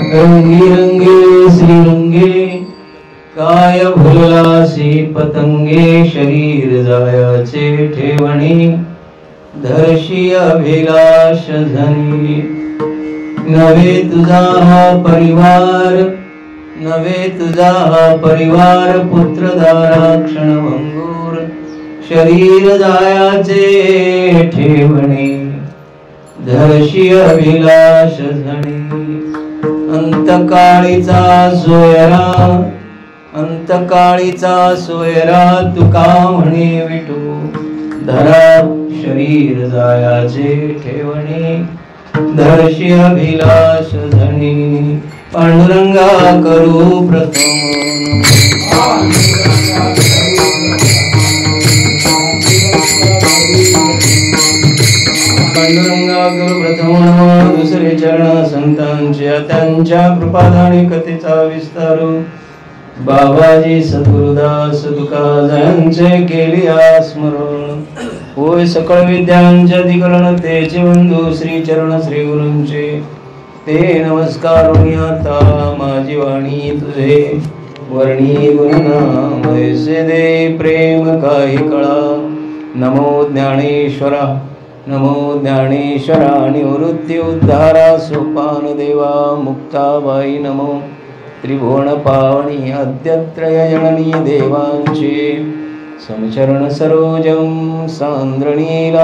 रंगी रंगे श्रीरंगे काय भुललासी पतंगे शरीर जायाचे ठेवणी धरशी अभिलाष धनी नवे तुझा हा परिवार नवे तुझा हा परिवार पुत्रदारा क्षणभंगूर शरीर जायाचे ठेवणे धरशी अभिलाष धनी अंतकाळीचा सोयरा तुका म्हणे विठू धरा शरीर जायाचे ठेवणे धरशी अभिलाष धनी पांडुरंगा करू प्रथम पांडुरंगा करू प्रथम दुसरे चरण संतांच्या त्यांच्या कृपादानी कथेचा विस्तार बाबाजी सद्गुरुदास तुकारामांचे केली स्मरण होय सकळ विद्यांचे अधिकरण तेचे बंधू श्री चरण श्री गुरूंचे ते नमस्कार आता माझी वाणी तुझे वर्णी गुणनाम ऐसे दे प्रेम काही कळा नमो ज्ञानेश्वरा निवृत्ती उद्धारा सोपान देवा मुक्ताबाई नमो त्रिभुवन पावनी अद्यत्रय जननी देवांचे समचरण सरोजं सांद्रणीलांबुदावं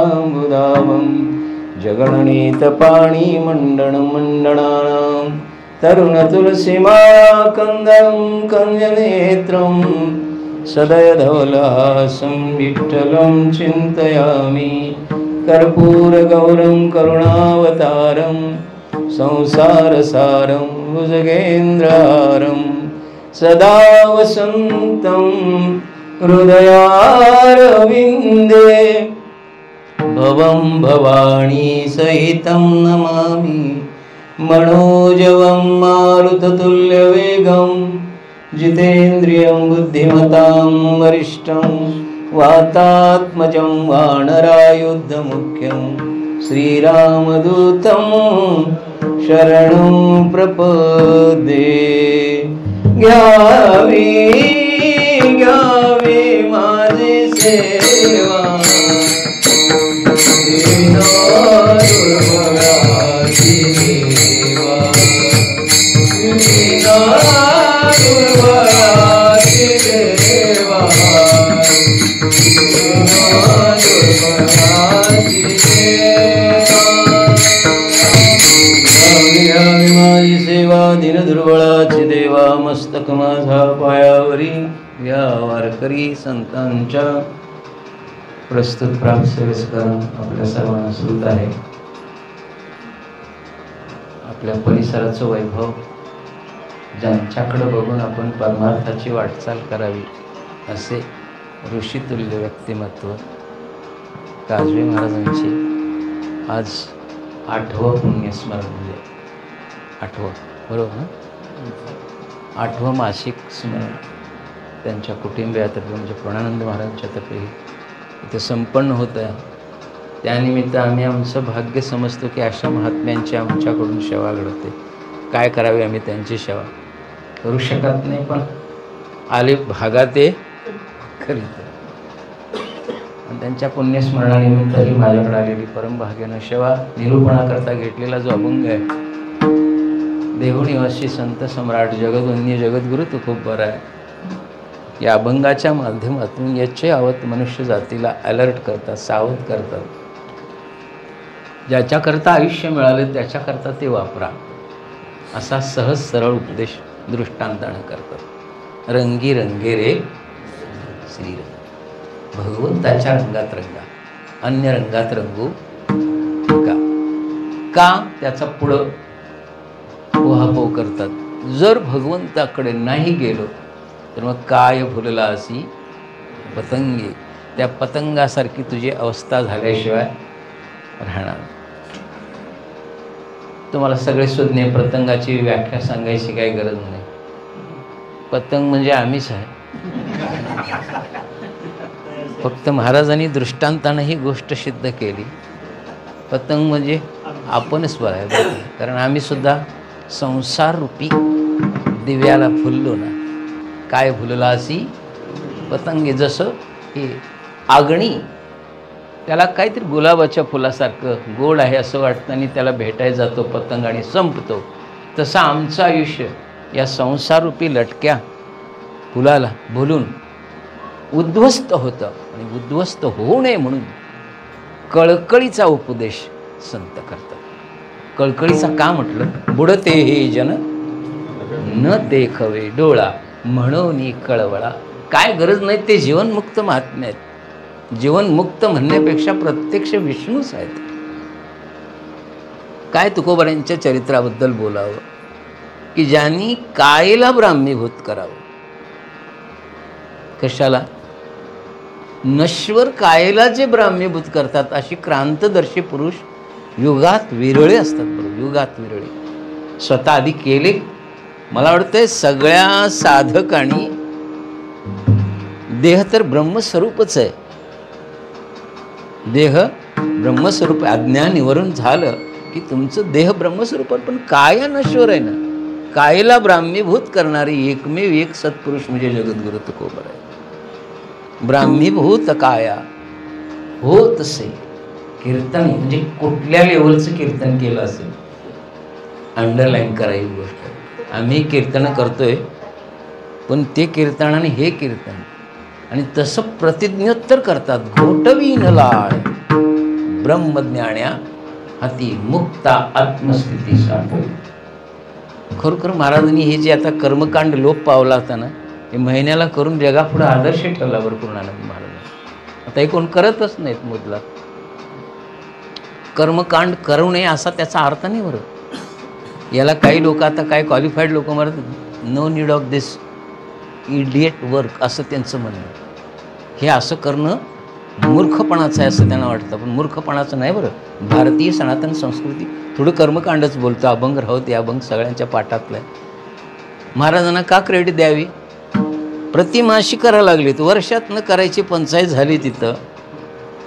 जगणनीत पाणी मंडनानां तरुण तुलसीमाला कंदं कंजनेत्रं सदय धवलहासं विठ्ठलं चिन्तयामि कर्पूर गौरं करुणावतारं संसारसारं भुजगेन्द्रहारं सदा वसन्तं हृदयारविन्दे भवं भवानी सहितं नमामि मनोजवं मारुततुल्यवेगं जितेन्द्रियं बुद्धिमतां वरिष्ठं वातात्मजं वानरायुद्धमुख्यं श्रीरामदूतं शरणं प्रपद्ये घ्यावी माझी सेवा दिन दुर्बळाची देवा मस्तक माझा पायावरी या वारकरी संतांच्या प्रस्तुत प्राप्त सेवेस्कर आपल्या सर्वांना सुत आहे. आपल्या परिसराचं वैभव ज्यांच्याकडे बघून आपण परमार्थाची वाटचाल करावी असे ऋषितुल्य व्यक्तिमत्व काजवे महाराजांची आज 8वं पुण्यस्मरण म्हणजे 8वं बरोबर 8वं मासिक स्मरण त्यांच्या कुटुंबियातर्फे म्हणजे प्रणवानंद महाराजांच्या तर्फे इथे संपन्न होत आहे. त्यानिमित्त आम्ही आमचं भाग्य समजतो की अशा महात्म्यांची आमच्याकडून सेवा घडते. काय करावे आम्ही त्यांची सेवा करू शकत नाही, पण आले भागात ते करीत. आणि त्यांच्या पुण्यस्मरणानिमित्त ही माझ्याकडे आलेली परमभाग्यानं सेवा निरूपणाकरता घेतलेला जो अभंग आहे देहूनिवासी संत सम्राट जगद्वंद्य जगद्गुरु तो खूप बरा आहे. या अभंगाच्या माध्यमातून याचे आवत मनुष्य जातीला अलर्ट करतात, सावध करतात. ज्याच्याकरता आयुष्य मिळाले त्याच्याकरता ते वापरा असा सहज सरळ उपदेश दृष्टांतानं करतात. रंगी रंगे रे श्रीरंग, भगवंताच्या रंगात रंगा, अन्य रंगात रंगू का त्याचा पुढं पोहापोह करतात. जर भगवंताकडे नाही गेलो तर मग काय फुलला अशी पतंगे, त्या पतंगासारखी तुझी अवस्था झाल्याशिवाय राहणार. तुम्हाला सगळे सुज्ञ पतंगाची व्याख्या सांगायची काही गरज नाही. पतंग म्हणजे आम्हीच आहे. फक्त महाराजांनी दृष्टांतानं ही गोष्ट सिद्ध केली. पतंग म्हणजे आपणच बघायला, कारण आम्ही सुद्धा संसार रूपी दिव्याला फुललो ना, काय फुलला अशी पतंगे. जसं हे आगणी, त्याला काहीतरी गुलाबाच्या फुलासारखं गोड आहे असं वाटतं आणि त्याला भेटायला जातो पतंग आणि संपतो. तसं आमचं आयुष्य या संसाररूपी लटक्या फुलाला भुलून उद्ध्वस्त होतं. आणि उद्ध्वस्त होऊ नये म्हणून कळकळीचा उपदेश संत करतात. कळकळीचा का म्हटलं? बुडते हे जन न देखवे डोळा म्हणून कळवळा. काय गरज नाही, ते जीवनमुक्त महात्म्य आहेत. जीवनमुक्त म्हणण्यापेक्षा प्रत्यक्ष विष्णूच आहेत. काय तुकोबारांच्या चरित्राबद्दल बोलावं की ज्यांनी कायेला ब्राह्मीभूत करावं. कशाला? नश्वर कायेला जे ब्राह्मीभूत करतात अशी क्रांतदर्शी पुरुष युगात विरळे असतात. बरोबर, युगात विरळे. स्वतः आधी केले. मला वाटतंय सगळ्या साधकांनी देह तर ब्रह्मस्वरूपच आहे. देह ब्रह्मस्वरूप. अज्ञान निवारण झालं की तुमचं देह ब्रह्मस्वरूप, पण काया नश्वर आहे ना. कायेला ब्राह्मीभूत करणारी एकमेव एक सत्पुरुष म्हणजे जगद्गुरु तुकोबार आहे. ब्राह्मीभूत काया होत से कीर्तन. म्हणजे कुठल्या लेवलचं कीर्तन केलं असेल, अंडरलाईन करायची गोष्ट. आम्ही कीर्तन करतोय, पण ते कीर्तन आणि हे कीर्तन आणि तसं प्रतिज्ञोत्तर करतात. घोटवीन लाळ ब्रह्मज्ञान्या हाती मुक्ता आत्मस्थिती साधू. खरोखर महाराजांनी हे जे आता कर्मकांड लोप पावला होता ना, हे महिन्याला करून जगापुढे आदर्श ठेवला बरं पूर्णानंद महाराज. आता हे कोण करतच नाहीत. मुदला कर्मकांड करू नये असा त्याचा अर्थ नाही बरं. याला काही लोक आता काय क्वालिफाईड लोक म्हणतात, no need of this idiot work असं त्यांचं म्हणणं. हे असं करणं मूर्खपणाचं आहे असं त्यांना वाटतं, पण मूर्खपणाचं नाही बरं. भारतीय सनातन संस्कृती थोडं कर्मकांडच बोलतो. अभंग राहते, अभंग सगळ्यांच्या पाठातलं आहे. महाराजांना का क्रेडिट द्यावी? प्रतिमाशी करायला लागलीत. वर्षातनं करायची पंचायत झाली तिथं.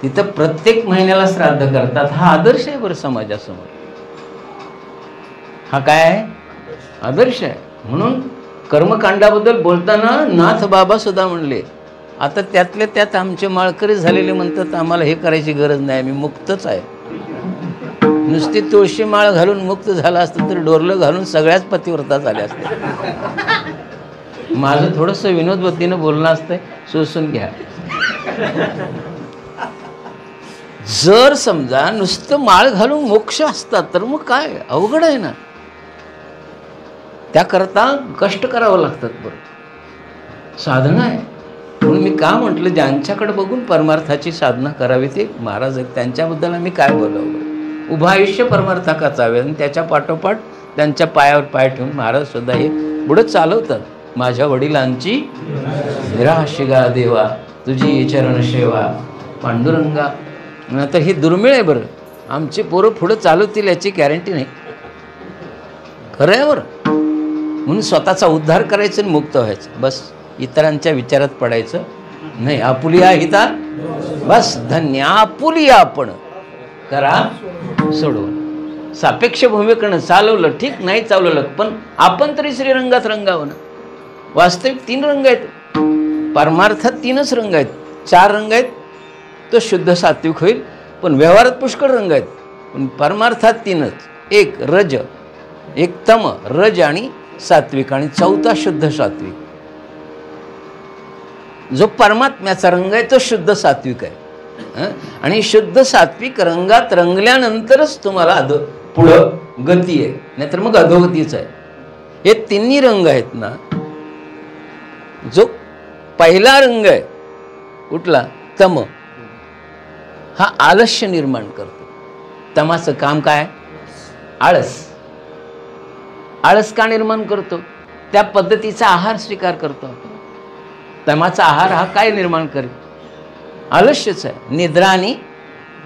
तिथं प्रत्येक महिन्याला श्राद्ध करतात. हा आदर्श आहे बरं समाजासमोर. हा काय आहे? आदर्श आहे. म्हणून कर्मकांडाबद्दल बोलताना नाथ बाबा सुद्धा म्हणले, आता त्यातल्या त्यात आमचे माळकरी झालेले म्हणतात आम्हाला हे करायची गरज नाही, मी मुक्तच आहे. नुसती तुळशी माळ घालून मुक्त झाला असतं तर डोरलं घालून सगळ्याच पतिव्रता झाल्या असत्या. माझं थोडंसं विनोदबुद्धीनं बोलणं असतंय, सोसून घ्या. जर समजा नुसतं माळ घालून मोक्ष असतात तर मग काय अवघड आहे ना. त्याकरता कष्ट करावं लागतात. बरं, साधना आहे. म्हणून मी का म्हटलं, ज्यांच्याकडे बघून परमार्थाची साधना करावी ते महाराज आहेत. त्यांच्याबद्दल आम्ही काय बोलावं? उभं आयुष्य परमार्थाका चावे आणि त्याच्या पाठोपाठ त्यांच्या पायावर पाय ठेवून महाराज सुद्धा हे पुढं चालवतात. माझ्या वडिलांची निराशिगा देवा तुझी चरण सेवा पांडुरंगा. तर हे दुर्मिळ आहे बरं. आमचे पोरं पुढं चालवतील याची गॅरंटी नाही. खरं आहे बरं. म्हणून स्वतःचा उद्धार करायचं आणि मुक्त व्हायचं. बस, इतरांच्या विचारात पडायचं नाही. आपुलिया हिता बस धन्य. आपुलिया आपण करा सोडवून. सापेक्ष भूमिकेनं चालवलं ठीक, नाही चालवलं पण आपण तरी श्रीरंगात रंगावं ना. वास्तविक 3 रंग आहेत. परमार्थात 3च रंग आहेत. 4 रंग आहेत तो शुद्ध सात्विक होईल, पण व्यवहारात पुष्कळ रंग आहेत. पण परमार्थात 3च. एक रज, एक तम, रज आणि सात्विक, आणि 4था शुद्ध सात्विक. जो परमात्म्याचा रंग आहे तो शुद्ध सात्विक आहे. आणि शुद्ध सात्विक रंगात रंगल्यानंतरच तुम्हाला पुढं गती आहे, नाहीतर मग अधोगतीच आहे. हे 3 रंग आहेत ना. जो पहिला रंग आहे कुठला? तम. हा आलस्य निर्माण करतो. तमाचं काम काय? आळस. आळस का निर्माण करतो? त्या पद्धतीचा आहार स्वीकार करतो. तमाचा आहार हा काय निर्माण करेल? आलस्यच आहे. निद्रा आणि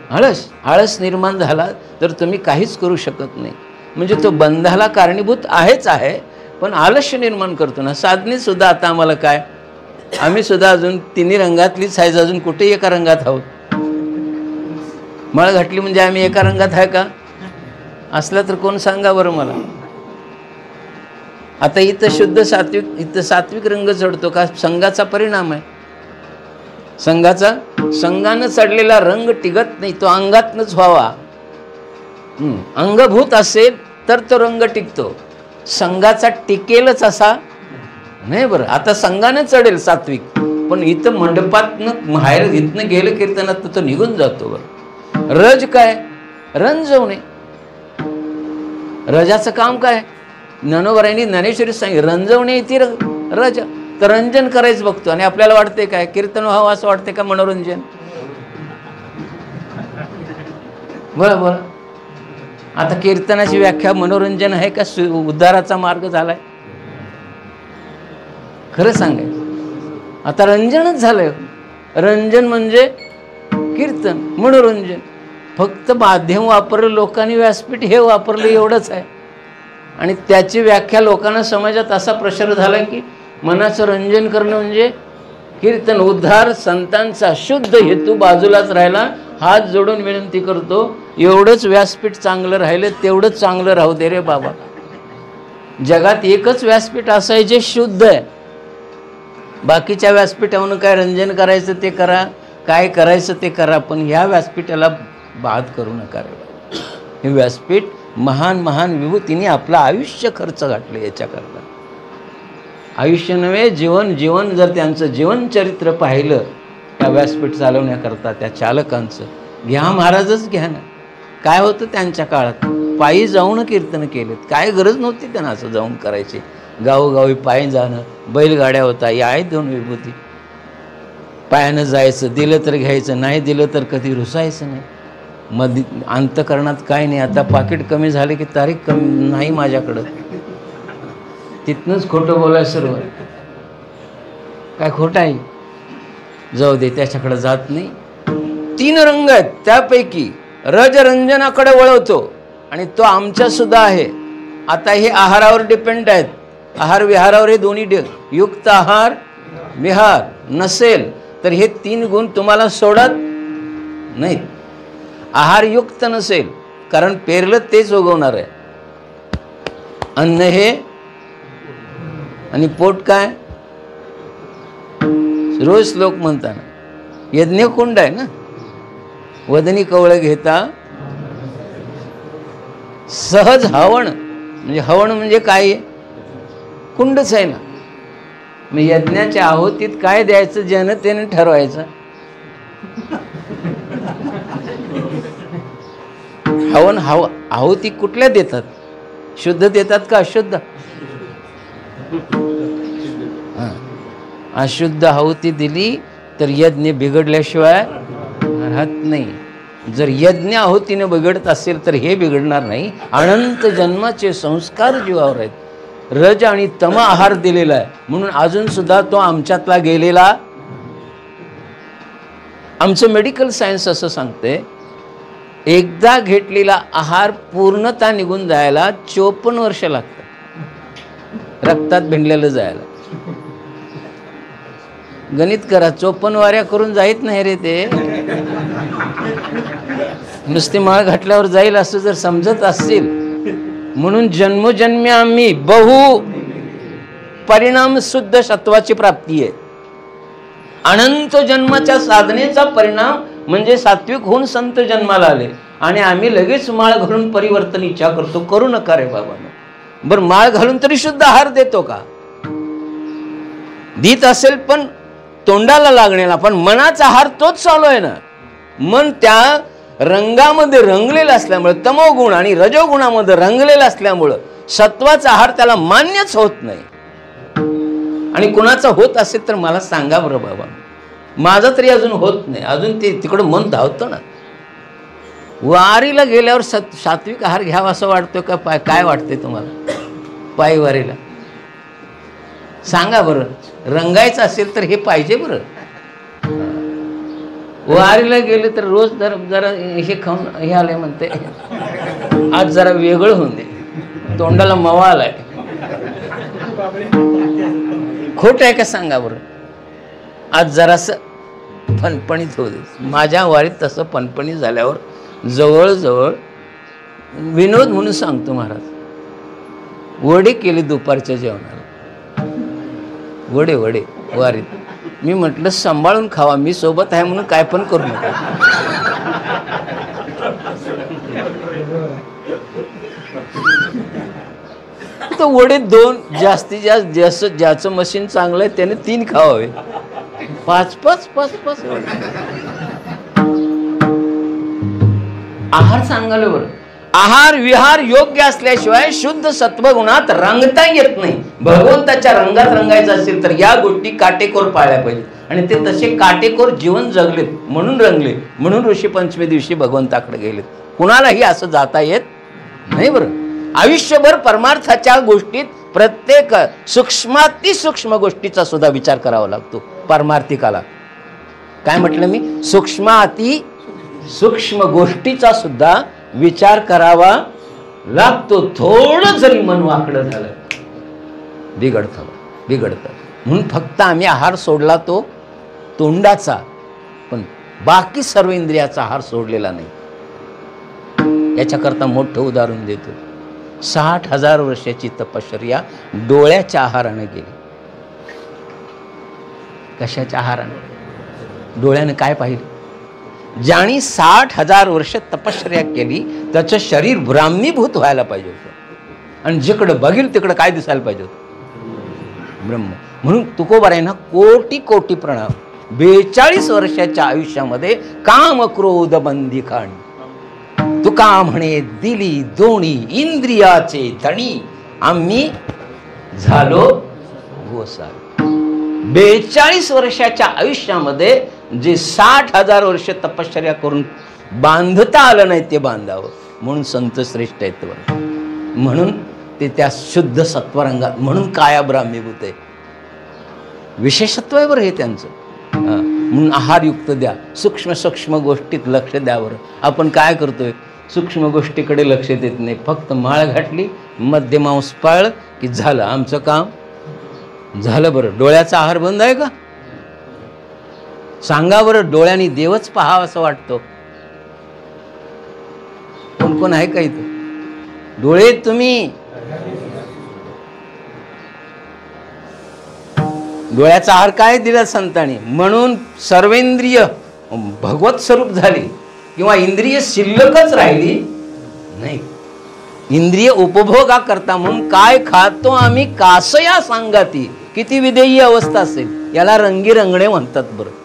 आळस. आळस निर्माण झाला तर तुम्ही काहीच करू शकत नाही. म्हणजे तो बंधाला कारणीभूत आहेच आहे, पण आलस्य निर्माण करतो ना. साधनेत सुद्धा आता आम्हाला काय, आम्ही सुद्धा अजून 3 रंगातलीच आहे. अजून कुठे एका रंगात आहोत? मळ घातली म्हणजे आम्ही एका रंगात आहे का? असलं तर कोण सांगा बरं मला. आता इथं शुद्ध सात्विक, इथं सात्विक रंग चढतो का? संघाचा परिणाम आहे. संघानं चढलेला रंग टिकत नाही, तो अंगातनच व्हावा. अंगभूत असेल तर तो रंग टिकतो. संघाचा टिकेलच असा नाही. बरं, आता संघानं चढेल सात्विक, पण इथं मंडपातनं बाहेर इथनं गेलं कीर्तनात तर तो निघून जातो. बरं, रज काय? रंजवणे. रजाचं काम काय? ज्ञानोबरायांनी ज्ञानेश्वरी सांगितलं, रंजवणे ती रज. तर रंजन करायचं बघतो आणि आपल्याला वाटते काय कीर्तन व्हावं असं वाटते का? मनोरंजन. बरं बरं, आता कीर्तनाची व्याख्या मनोरंजन आहे का उद्धाराचा मार्ग झालाय? खरं सांगायचं आता रंजनच झालंय. रंजन म्हणजे कीर्तन, मनोरंजन. फक्त माध्यम वापरलं लोकांनी, व्यासपीठ हे वापरलं एवढंच आहे. आणि त्याची व्याख्या लोकांना समाजात असा प्रसार झाला की मनाचं रंजन करणं म्हणजे कीर्तन. उद्धार संतांचा शुद्ध हेतू बाजूलाच राहिला. हात जोडून विनंती करतो, एवढंच व्यासपीठ चांगलं राहिलं तेवढंच चांगलं राहू दे रे बाबा. जगात एकच व्यासपीठ असं आहे जे शुद्ध आहे. बाकीच्या व्यासपीठावरून काय रंजन करायचं ते करा, काय करायचं ते करा, पण ह्या व्यासपीठाला बाद करू नका रे. हे व्यासपीठ महान महान विभूतीने आपलं आयुष्य खर्च घातलं याच्याकरता. आयुष्य नव्हे, जीवन जर त्यांचं जीवनचरित्र पाहिलं त्या व्यासपीठ चालवण्याकरता त्या चालकांचं, घ्या महाराजच घ्या ना. काय होतं त्यांच्या काळात? पायी जाऊन कीर्तन केलेत. काय गरज नव्हती त्यांना असं जाऊन करायची. गावोगावी पायी जाणं, बैलगाड्या होता, या आहेत दोन विभूती. पायानं जायचं, दिलं तर घ्यायचं, नाही दिलं तर कधी रुसायचं नाही. मग अंतकरणात काय नाही. आता पाकिट कमी झाले की तारीख कमी नाही माझ्याकडं, तिथनंच खोटं बोलायचं सर्व. काय खोटं आहे? जाऊ दे, त्याच्याकडे जात नाही. 3 रंग आहेत, त्यापैकी रजरंजनाकडे वळवतो आणि तो आमच्या सुद्धा आहे. आता हे आहारावर डिपेंड आहेत. आहार विहारावर हे दोन्ही युक्त आहार विहार नसेल तर हे 3 गुण तुम्हाला सोडत नाहीत. आहारयुक्त नसेल, कारण पेरलं तेच उगवणार आहे. अन्न हे आणि पोट काय? रोज श्लोक म्हणताना यज्ञकुंड आहे ना. वदनी कवळ घेता सहज हवण, म्हणजे हवण म्हणजे काय? कुंडच आहे ना. मग यज्ञाच्या आहुतीत काय द्यायचं जनतेने ठरवायचं. हवन आहुती कुठल्या देतात? शुद्ध देतात का अशुद्ध? अशुद्ध आहुती दिली तर यज्ञ बिघडल्याशिवाय राहत नाही. जर यज्ञ आहुतीने बिघडत असेल तर हे बिघडणार नाही. अनंत जन्माचे संस्कार जीवावर आहेत. रज आणि तम आहार दिलेला आहे म्हणून अजून सुद्धा तो आमच्यातला गेलेला. आमचं मेडिकल सायन्स असं सांगते, एकदा घेतलेला आहार पूर्णता निघून जायला 54 वर्ष लागतात, रक्तात भिनलेलं जायला. गणित करा, 54 वाऱ्या करून जाईत नाही रे ते. नुसती माळ घातल्यावर जाईल असं जर समजत असतील. म्हणून जन्मोजन्मी आम्ही बहु परिणाम शुद्ध सत्वाची प्राप्ती आहे. अनंत जन्माच्या साधनेचा परिणाम म्हणजे सात्विक होऊन संत जन्माला आले आणि आम्ही लगेच माळ घालून परिवर्तन इच्छा करतो. करू नका रे बाबा. बरं, माळ घालून तरी शुद्ध आहार देतो का? देत असेल पण तोंडाला लागण्याला, पण मनाचा आहार तोच चालू आहे ना. मन त्या रंगामध्ये रंगलेलं असल्यामुळे, तमोगुण आणि रजोगुणामध्ये रंगलेलं असल्यामुळं सत्वाचा आहार त्याला मान्यच होत नाही. आणि कुणाचा होत असेल तर मला सांगा बरं बाबा. माझा तरी अजून होत नाही. अजून ते तिकडं मन धावतं ना. वारीला गेल्यावर सात्विक आहार घ्यावा असं वाटतं का? काय वाटते तुम्हाला पायी वारीला? सांगा बरं. रंगायचं असेल तर हे पाहिजे बरं. वारीला गेले तर रोज जरा हे खाऊन हे आले म्हणते, आज जरा वेगळं होऊन दे, तोंडाला मवा आलाय. खोट आहे का सांगा बरं? आज जरासं फणफणीत होऊ दे. माझ्या वारीत तसं फणफणीत झाल्यावर जवळजवळ विनोद म्हणून सांगतो महाराज, वडे केले दुपारच्या जेवणाला, वडे वडे वारीत. मी म्हटलं सांभाळून खावा, मी सोबत आहे म्हणून काय पण करू नका. तर वडे 2, जास्तीत जास्त ज्याचं मशीन चांगलं आहे त्याने 3 खावावे. 5 आहार सांगाल बरं. आहार विहार योग्य असल्याशिवाय शुद्ध सत्वगुणात रंगता येत नाही. भगवंताच्या रंगात रंगायचं असेल तर या गोष्टी काटेकोर पाळल्या पाहिजे. आणि ते तसे काटेकोर जीवन जगलेत म्हणून रंगले, म्हणून ऋषी पंचमी दिवशी भगवंताकडे गेलेत. कुणालाही असं जाता येत नाही बरं. आयुष्यभर परमार्थाच्या गोष्टीत प्रत्येक सूक्ष्माती सूक्ष्म गोष्टीचा सुद्धा विचार करावा लागतो. परमार्थिकाला काय म्हटलं मी, सूक्ष्माती सूक्ष्म गोष्टीचा सुद्धा विचार करावा लागतो. थोडं जरी मन वाकडं झालं बिघडतं. म्हणून फक्त आम्ही आहार सोडला तो तोंडाचा, पण बाकी सर्व इंद्रियाचा आहार सोडलेला नाही. याच्याकरता मोठं उदाहरण देतो. 60,000 वर्षाची तपश्चर्या डोळ्याच्या आहाराने गेली. कशाच्या आहाराने? डोळ्याने काय पाहिलं? ज्याने 60,000 वर्ष तपश्चर्या केली त्याचं शरीर ब्राह्मीभूत व्हायला पाहिजे होतं, आणि जिकडं बघील तिकडं काय दिसायला पाहिजे होतं? ब्रह्म. म्हणून तुकोबारायांना कोटी कोटी प्रणाम. 42 वर्षाच्या आयुष्यामध्ये काम क्रोध बंदी खाणी. तुका म्हणे दिली दोन्ही इंद्रियाचे धणी, आम्ही झालो गोसावी. 42 वर्षाच्या आयुष्यामध्ये जे 60,000 वर्ष तपश्चर्या करून बांधता आलं नाही ते बांधावं, म्हणून संत श्रेष्ठ आहेत. म्हणून ते त्या शुद्ध सत्वरंगात, म्हणून काया ब्राह्मीभूत आहे. विशेषत्व आहे बरं हे त्यांचं. म्हणून आहारयुक्त द्या, सूक्ष्म सूक्ष्म गोष्टीत लक्ष द्या. बरं आपण काय करतोय, सूक्ष्म गोष्टीकडे लक्ष देत नाही. फक्त माळ घातली, मध्य मांस पाळलं की झालं, आमचं काम झालं. बरं डोळ्याचा आहार बंद आहे का? सांगा बरं. डोळ्यांनी देवच पाहावं असं वाटतो. कोण कोण आहे का इथं? डोळे तुम्ही डोळ्याचा आहार काय दिला संतांनी? म्हणून सर्वेंद्रिय भगवत स्वरूप झाली, किंवा इंद्रिय शिल्लकच राहिली नाही. इंद्रिय उपभोगा करता म्हणून काय खातो आम्ही कासया सांगाती. किती विदेयी अवस्था असेल, याला रंगी रंगणे म्हणतात. बरं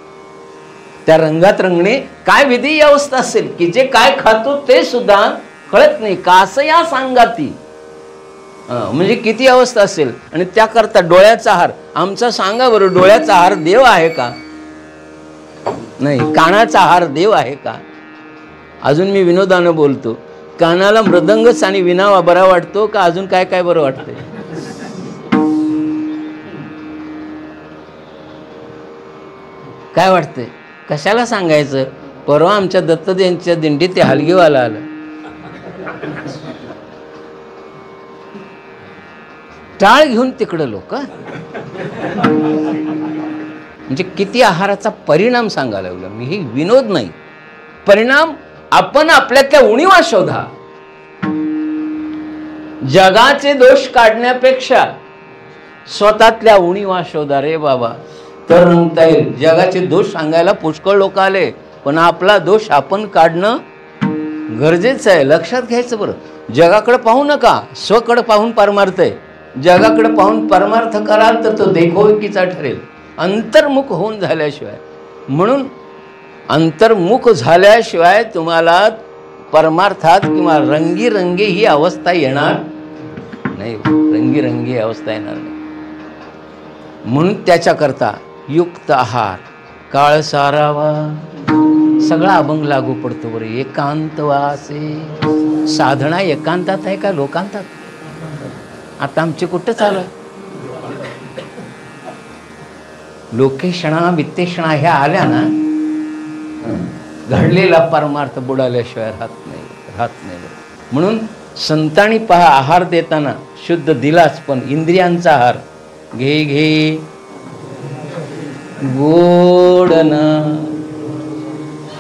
त्या रंगात रंगणे काय विदेयी अवस्था असेल की जे काय खातो ते सुद्धा कळत नाही. कासया सांगाती म्हणजे किती अवस्था असेल. आणि त्याकरता डोळ्याचा आहार आमचा सांगा बरं. डोळ्याचा आहार देव आहे का? नाही. कानाचा आहार देव आहे का? अजून मी विनोदानं बोलतो, कानाला मृदंगच आणि विना बरा वाटतो का अजून काय काय बरं वाटतंय? काय वाटतंय? कशाला सांगायचं? परवा आमच्या दत्तजयंतीच्या दिंडीत ते हलगीवाला आलं. टाळ घेऊन तिकडं लोक, म्हणजे किती आहाराचा परिणाम सांगायला लागलो मी. हे विनोद नाही, परिणाम. आपण आपल्यातल्या उणीवा शोधा. जगाचे दोष काढण्यापेक्षा स्वतःतल्या उणीवा शोधा रे बाबा, तर रंगता येईल. जगाचे दोष सांगायला पुष्कळ लोक आले, पण आपला दोष आपण काढणं गरजेचं आहे. लक्षात घ्यायचं बरं. जगाकडे पाहू नका, स्वकडे पाहून परमार्थ आहे. जगाकडे पाहून परमार्थ कराल तर तो देखोकीचा ठरेल, अंतर्मुख होऊन झाल्याशिवाय. म्हणून अंतर्मुख झाल्याशिवाय तुम्हाला परमार्थात किंवा रंगीरंगी ही अवस्था येणार नाही. रंगीरंगी अवस्था येणार नाही. म्हणून त्याच्याकरता युक्त आहार, काळ सारावा, सगळा अभंग लागू पडतो. बरं एकांतवासे. साधना एकांतात आहे का लोकांतात? आता आमचे कुठं चालू आहे? लोकेशणा वित्तेषणा ह्या आल्या ना, घडलेला परमार्थ बुडाल्याशिवाय राहत नाही. म्हणून संतांनी पहा आहार देताना शुद्ध दिलाच, पण इंद्रियांचा आहार घे घे गोडना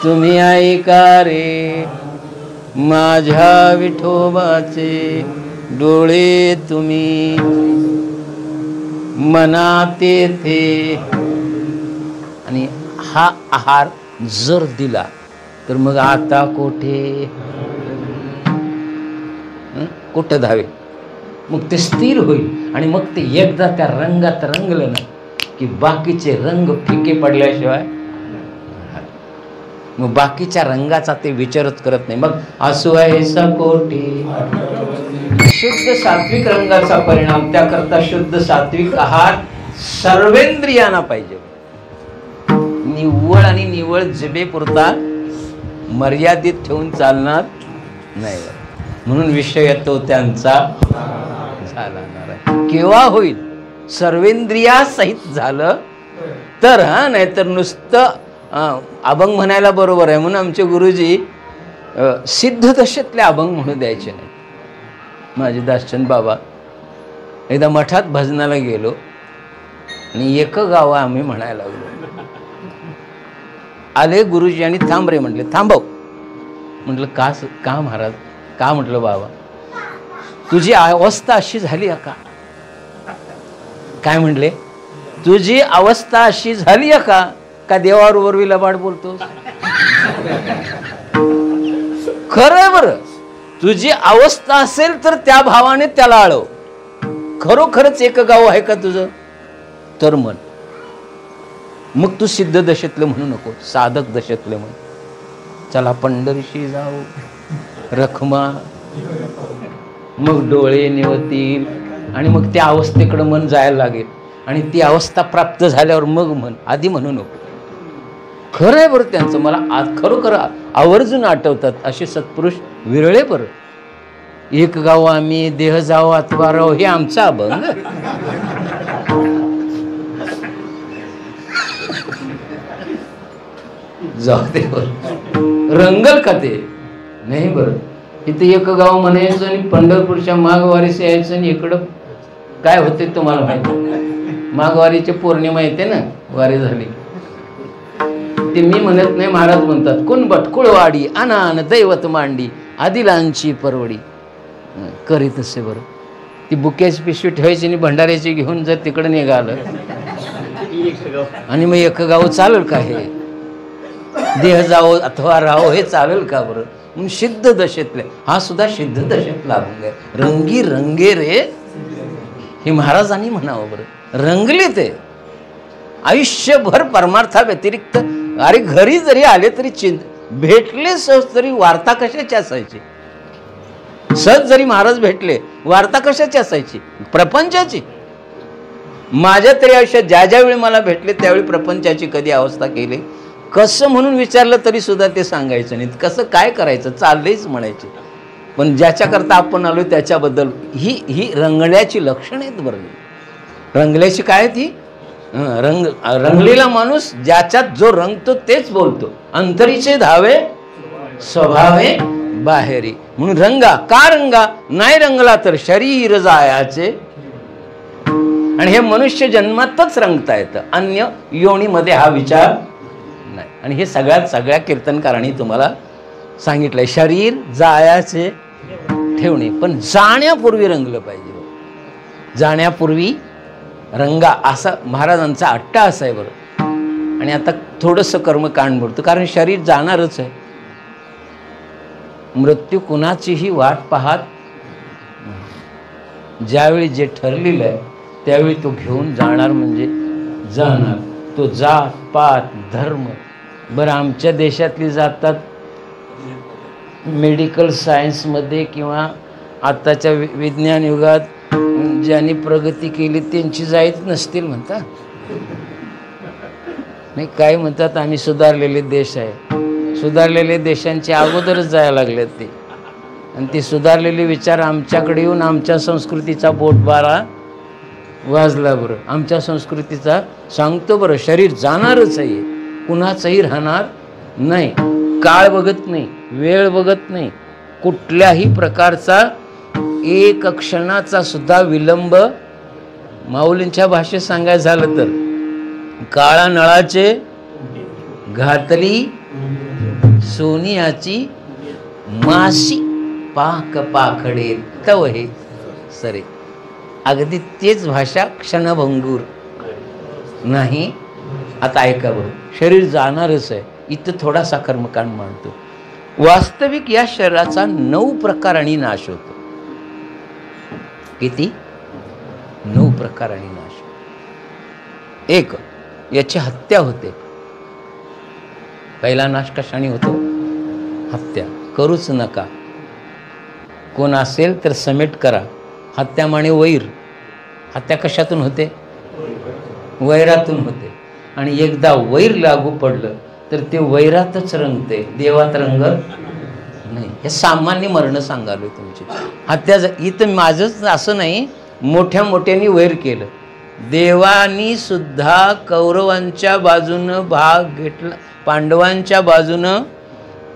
तुम्ही ऐका रे माझ्या विठोबाचे डोळे तुम्ही मनात येथे. आणि हा आहार जर दिला तर मग आता कुठे कुठं धावे, मग ते स्थिर होईल. आणि मग ते एकदा त्या रंगात रंगलं ना की बाकीचे रंग फिके पडल्याशिवाय मग बाकीच्या रंगाचा ते विचारच करत नाही. मग असू आहे सकोटी शुद्ध सात्विक रंगाचा परिणाम. त्याकरता शुद्ध सात्विक आहार सर्वेंद्रियांना पाहिजे. निव्वळ आणि निव्वळ जिभेपुरता मर्यादित ठेवून चालणार नाही. म्हणून विषय येतो त्यांचा झाला नाही. केव्हा होईल? सर्वेंद्रियासहित झालं तर. हा, नाहीतर नुसतं अभंग म्हणायला बरोबर आहे म्हणून आमचे गुरुजी सिद्ध दशेतले अभंग म्हणू द्यायचे नाही. माझे दासचंद बाबा एकदा मठात भजनाला गेलो आणि एक गाव आम्ही म्हणायला लागलो. आले गुरुजी आणि थांब रे म्हटले. थांबव म्हटलं. का महाराज? का म्हटलं बाबा तुझी अवस्था अशी झाली आहे का? काय म्हणले? तुझी अवस्था अशी झाली आहे का? का देवावर वरवी लबाड बोलतोस? खरं बरं, तुझी अवस्था असेल तर त्या भावाने त्याला आळव. खरोखरच एक गाव आहे का तुझं? तर म्हण. मग तू सिद्ध दशेतले म्हणू नको, साधक दशेतले म्हण. चला पंढरीशी जाऊ रखमा. मग डोळे निवतील आणि मग त्या अवस्थेकडे मन जायला लागेल. आणि ती अवस्था प्राप्त झाल्यावर मग म्हण, आधी म्हणू नको. खरं आहे बरं त्यांचं. मला आज खरोखर आवर्जून आठवतात असे सत्पुरुष विरळे बरं. एक गाव आम्ही देह जाओ अथवा राहो हे आमचा अभंग. जाऊ दे रंगल का ते नाही बरं. इथे एक गाव म्हणायचं आणि पंढरपूरच्या माघवारीस यायचं. आणि इकडं काय होते तुम्हाला माहिती? माघवारीची पौर्णिमा येते ना, वारी झाली ते मी म्हणत नाही, महाराज म्हणतात. कोण बटकुळवाडी अनान दैवत मांडी आदिलांची परवडी. करीत असे बरं. ती बुक्याची पिशवी ठेवायची आणि भंडाऱ्याची घेऊन जर तिकडे निघालं आणि मग एक गाव चालेल का? हे देह जाओ अथवा राहो हे चालेल का बरं? म्हणून सिद्ध दशेतले हा सुद्धा सिद्ध दशेतला अभंग आहे. रंगी रंगे रे हे महाराजांनी म्हणावं बरं. रंगले ते आयुष्यभर परमार्था व्यतिरिक्त. अरे घरी जरी आले तरी भेटले सहज तरी वार्ता कशाची असायची? सहज जरी महाराज भेटले वार्ता कशाची असायची? प्रपंचाची. माझ्या तरी आयुष्यात ज्या ज्यावेळी मला भेटले त्यावेळी प्रपंचाची कधी अवस्था केली कसं म्हणून विचारलं तरी सुद्धा ते सांगायचं नाही. कसं काय करायचं चाललंयच म्हणायचे. पण ज्याच्याकरता आपण आलो त्याच्याबद्दल ही रंगण्याची लक्षणं आहेत बरं. रंगल्याची काय ती रंगलेला माणूस ज्याच्यात जो रंगतो तेच बोलतो. अंतरीचे धावे स्वभावे बाहेरी. म्हणून रंगा का रंगा? नाही रंगला तर शरीर जायाचे. आणि हे मनुष्य जन्मातच रंगता येतं, अन्य योनीमध्ये हा विचार नाही. आणि हे सगळ्या कीर्तनकारांनी तुम्हाला सांगितलंय. शरीर जायाचे ठेवणे, पण जाण्यापूर्वी रंगलं पाहिजे. जाण्यापूर्वी रंगा असा महाराजांचा अट्टाहास आहे बरं. आणि आता थोडंसं कर्मकांड बोलतो, कारण शरीर जाणारच आहे. मृत्यू कुणाचीही वाट पाहत ज्यावेळी जे ठरलेलं आहे त्यावेळी तो घेऊन जाणार म्हणजे जाणार. तो जात पात धर्म. बरं आमच्या देशातली जातात मेडिकल सायन्समध्ये किंवा आत्ताच्या विज्ञान युगात ज्यांनी प्रगती केली त्यांची जायच नसतील म्हणतात. नाही काय म्हणतात आम्ही सुधारलेले देश आहे. सुधारलेले देशांचे अगोदरच जायला लागलेत ते. आणि ते सुधारलेले विचार आमच्याकडे येऊन आमच्या संस्कृतीचा बोटबारा वाजला बरं. आमच्या संस्कृतीचा सांगतो बरं. शरीर जाणारच आहे, कुणाचंही राहणार नाही. काळ बघत नाही, वेळ बघत नाही, कुठल्याही प्रकारचा एक क्षणाचा सुद्धा विलंब. माऊलींच्या भाषेत सांगायचं झालं तर काळा नळाचे घातली सोनियाची मासी पाक पाखडे तव हे सरे. अगदी तेच भाषा क्षणभंगूर नाही. आता ऐका बरं, शरीर जाणारच आहे, इथं थोडासा कर्मकांड मानतो. वास्तविक या शरीराचा 9 प्रकारांनी नाश होतो. किती? 9 प्रकारांनी नाश. 1, याची हत्या होते. पहिला नाश कशाने होतो? हत्या. करूच नका. कोण असेल तर समेट करा. हत्या माने वैर. हत्या कशातून होते? वैरातून होते. आणि एकदा वैर लागू पडलं तर ते वैरातच रंगते, देवात रंगत नाही. हे सामान्य मरण सांगालोय तुमची. हत्या इथं माझंच असं नाही, मोठ्या मोठ्यांनी वैर केलं. देवानी सुद्धा कौरवांच्या बाजूनं भाग घेतला, पांडवांच्या बाजूनं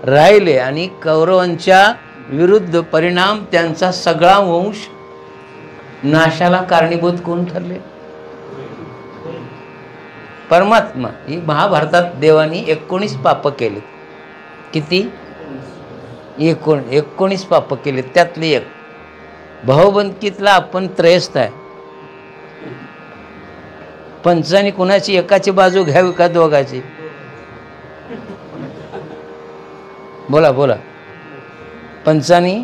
राहिले आणि कौरवांच्या विरुद्ध परिणाम त्यांचा सगळा वंश नाशाला कारणीभूत कोण ठरले? परमात्मा. ही महाभारतात देवानी 19 पाप केले. किती? 19 पाप केले. त्यातली एक भावबंदकीतला आपण त्रयस्थ आहे. पंचानी कुणाची एकाची बाजू घ्यावी का दोघाची? बोला बोला. पंचानी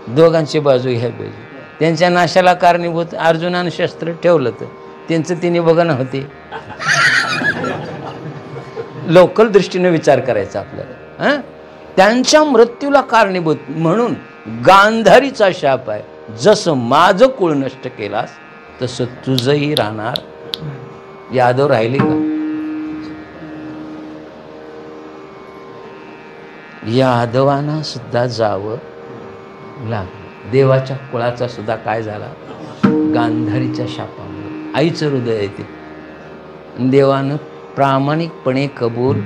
दोघांची बाजू घ्यावी पाहिजे. त्यांच्या नाशाला कारणीभूत अर्जुनानं शस्त्र ठेवलं तर त्यांचं तिने बघणं होते. लोकल दृष्टीने विचार करायचा आपल्याला. त्यांच्या मृत्यूला कारणीभूत म्हणून गांधारीचा शाप आहे. जसं माझं कुळ नष्ट केलास तसं तुझंही राहणार. यादव राहिली का? यादवांना सुद्धा जावं लागलं. देवाच्या कुळाचा सुद्धा काय झाला? गांधारीच्या शापामुळे. आईचं हृदय आहे ते. देवानं प्रामाणिकपणे कबूल,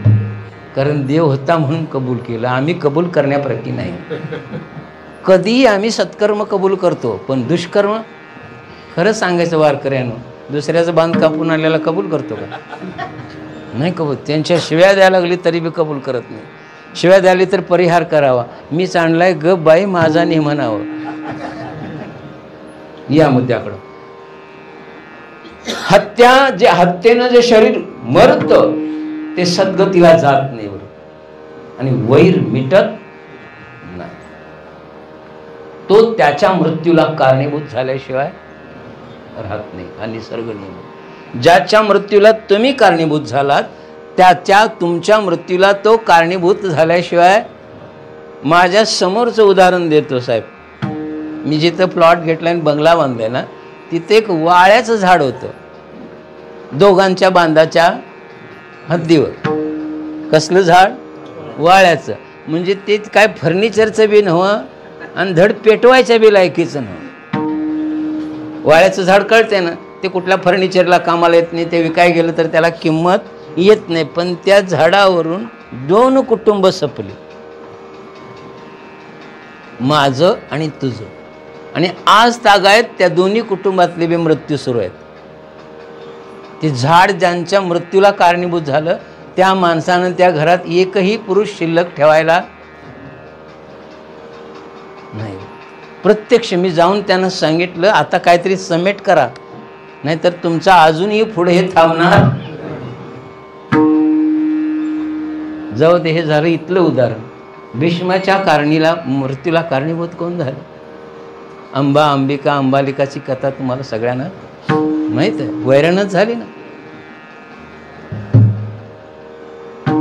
कारण देव होता म्हणून कबूल केलं. आम्ही कबूल करण्याप्रती नाही. कधीही आम्ही सत्कर्म कबूल करतो, पण दुष्कर्म, खरं सांगायचं वारकऱ्यानं, दुसऱ्याचं बांध कापून आल्याला कबूल करतो का? नाही कबूल. त्यांच्या शिव्या द्यायला लागली तरी बी कबूल करत नाही. शिव्या द्याली तर परिहार करावा. मीच आणलाय ग बाई माझा नाही म्हणावं. या मुद्द्याकडं. हत्या, जे हत्येनं जे शरीर मरतं ते सद्गतीला जात नाही बरोबर, आणि वैर मिटत नाही. तो त्याच्या मृत्यूला कारणीभूत झाल्याशिवाय राहत नाही. हा निसर्ग नियम. ज्याच्या मृत्यूला तुम्ही कारणीभूत झालात त्याच्या तुमच्या मृत्यूला तो कारणीभूत झाल्याशिवाय. माझ्या समोरचं उदाहरण देतो साहेब. मी जिथं प्लॉट घेतला आणि बंगला बांधलाय ना, तिथे एक वाळ्याचं झाड होतं दोघांच्या बांधाच्या हद्दीवर. कसलं झाड? वाळ्याचं. म्हणजे ते काय फर्निचरचं बी नव्हतं आणि धड पेटवायच्या बी लायकीचं नव्हतं. वाळ्याचं झाड कळते ना, ते कुठल्या फर्निचरला कामाला येत नाही. ते विकाय गेलं तर त्याला किंमत येत नाही. पण त्या झाडावरून 2 कुटुंब सपली, माझं आणि तुझं. आणि आज तागायत त्या दोन्ही कुटुंबातले बी मृत्यू सुरू आहेत. ते झाड ज्यांच्या मृत्यूला कारणीभूत झालं त्या माणसानं त्या घरात एकही पुरुष शिल्लक ठेवायला नाही. प्रत्यक्ष मी जाऊन त्यांना सांगितलं, आता काहीतरी समेट करा, नाहीतर तुमचा अजूनही पुढे हे थांबणार. जाऊ दे. हे झालं इथलं उदाहरण. भीष्माच्या कारणीला मृत्यूला कारणीभूत कोण झालं? अंबा, अंबिका, अंबालिकाची कथा तुम्हाला सगळ्यांना माहित आहे. वैरणच झाली ना.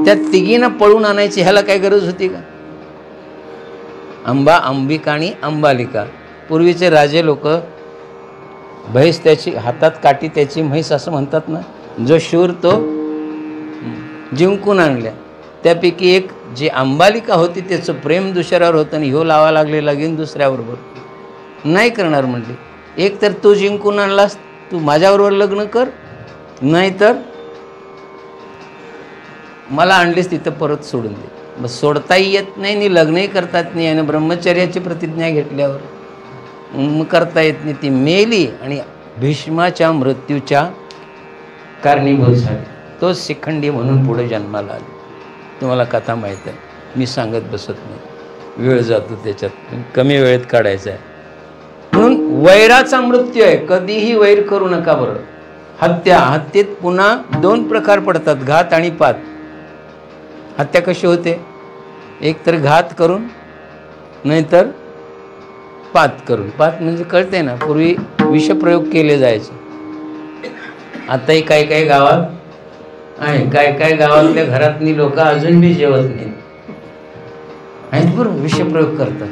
त्या तिघींना पळून आणायची ह्याला काय गरज होती का? अंबा, अंबिका आणि अंबालिका. पूर्वीचे राजे लोक म्हैस त्याची हातात काठी त्याची म्हैस असं म्हणतात ना. जो शूर तो जिंकून आणल्या. त्यापैकी एक जी अंबालिका होती त्याचं प्रेम दुसऱ्यावर होतं आणि ह्यो लावा लागले लगीन दुसऱ्याबरोबर. नाही करणार म्हणले. एक तर तू जिंकून आणलास, तू माझ्याबरोबर लग्न कर, नाहीतर मला आणलीस तिथं परत सोडून दे. बस सोडताही येत नाही आणि लग्नही करतात नाही. आणि ब्रह्मचर्याची प्रतिज्ञा घेतल्यावर मग करता येत नाही. ती मेली आणि भीष्माच्या मृत्यूच्या कारणीभूत झाली. तो शिखंडी म्हणून पुढे जन्माला आले. तुम्हाला कथा माहीत आहे, मी सांगत बसत नाही, वेळ जातो त्याच्यात, कमी वेळेत काढायचा आहे. म्हणून वैराचा मृत्यू आहे, कधीही वैर करू नका बरं. हत्या, हत्येत पुन्हा 2 प्रकार पडतात, घात आणि पात. हत्या कशी होते? एक तर घात करून, नाहीतर पात करून. पात म्हणजे कळते ना, पूर्वी विषप्रयोग केले जायचे. आताही काही काही गावात आहे, काही गावातल्या घरातली लोक अजून बी जेवत नाही आहेत बरं, विषप्रयोग करतात.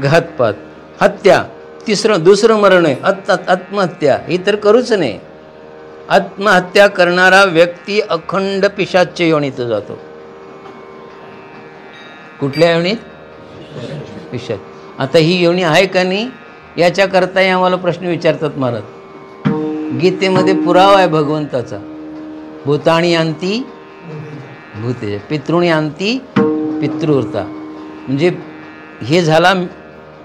घातपात, हत्या, दुसरं मरण आहे आत्महत्या. ही तर करूच नाही. आत्महत्या करणारा व्यक्ती अखंड पिशाच्य योनीत जातो. कुठल्या योनीत? पिशाच. आता ही योनी आहे का नाही याच्याकरताही आम्हाला प्रश्न विचारतात महाराज. गीतेमध्ये पुरावा आहे भगवंताचा. भूताणी अंती भूते, पितृणी अंती पितृवृता. म्हणजे हे झाला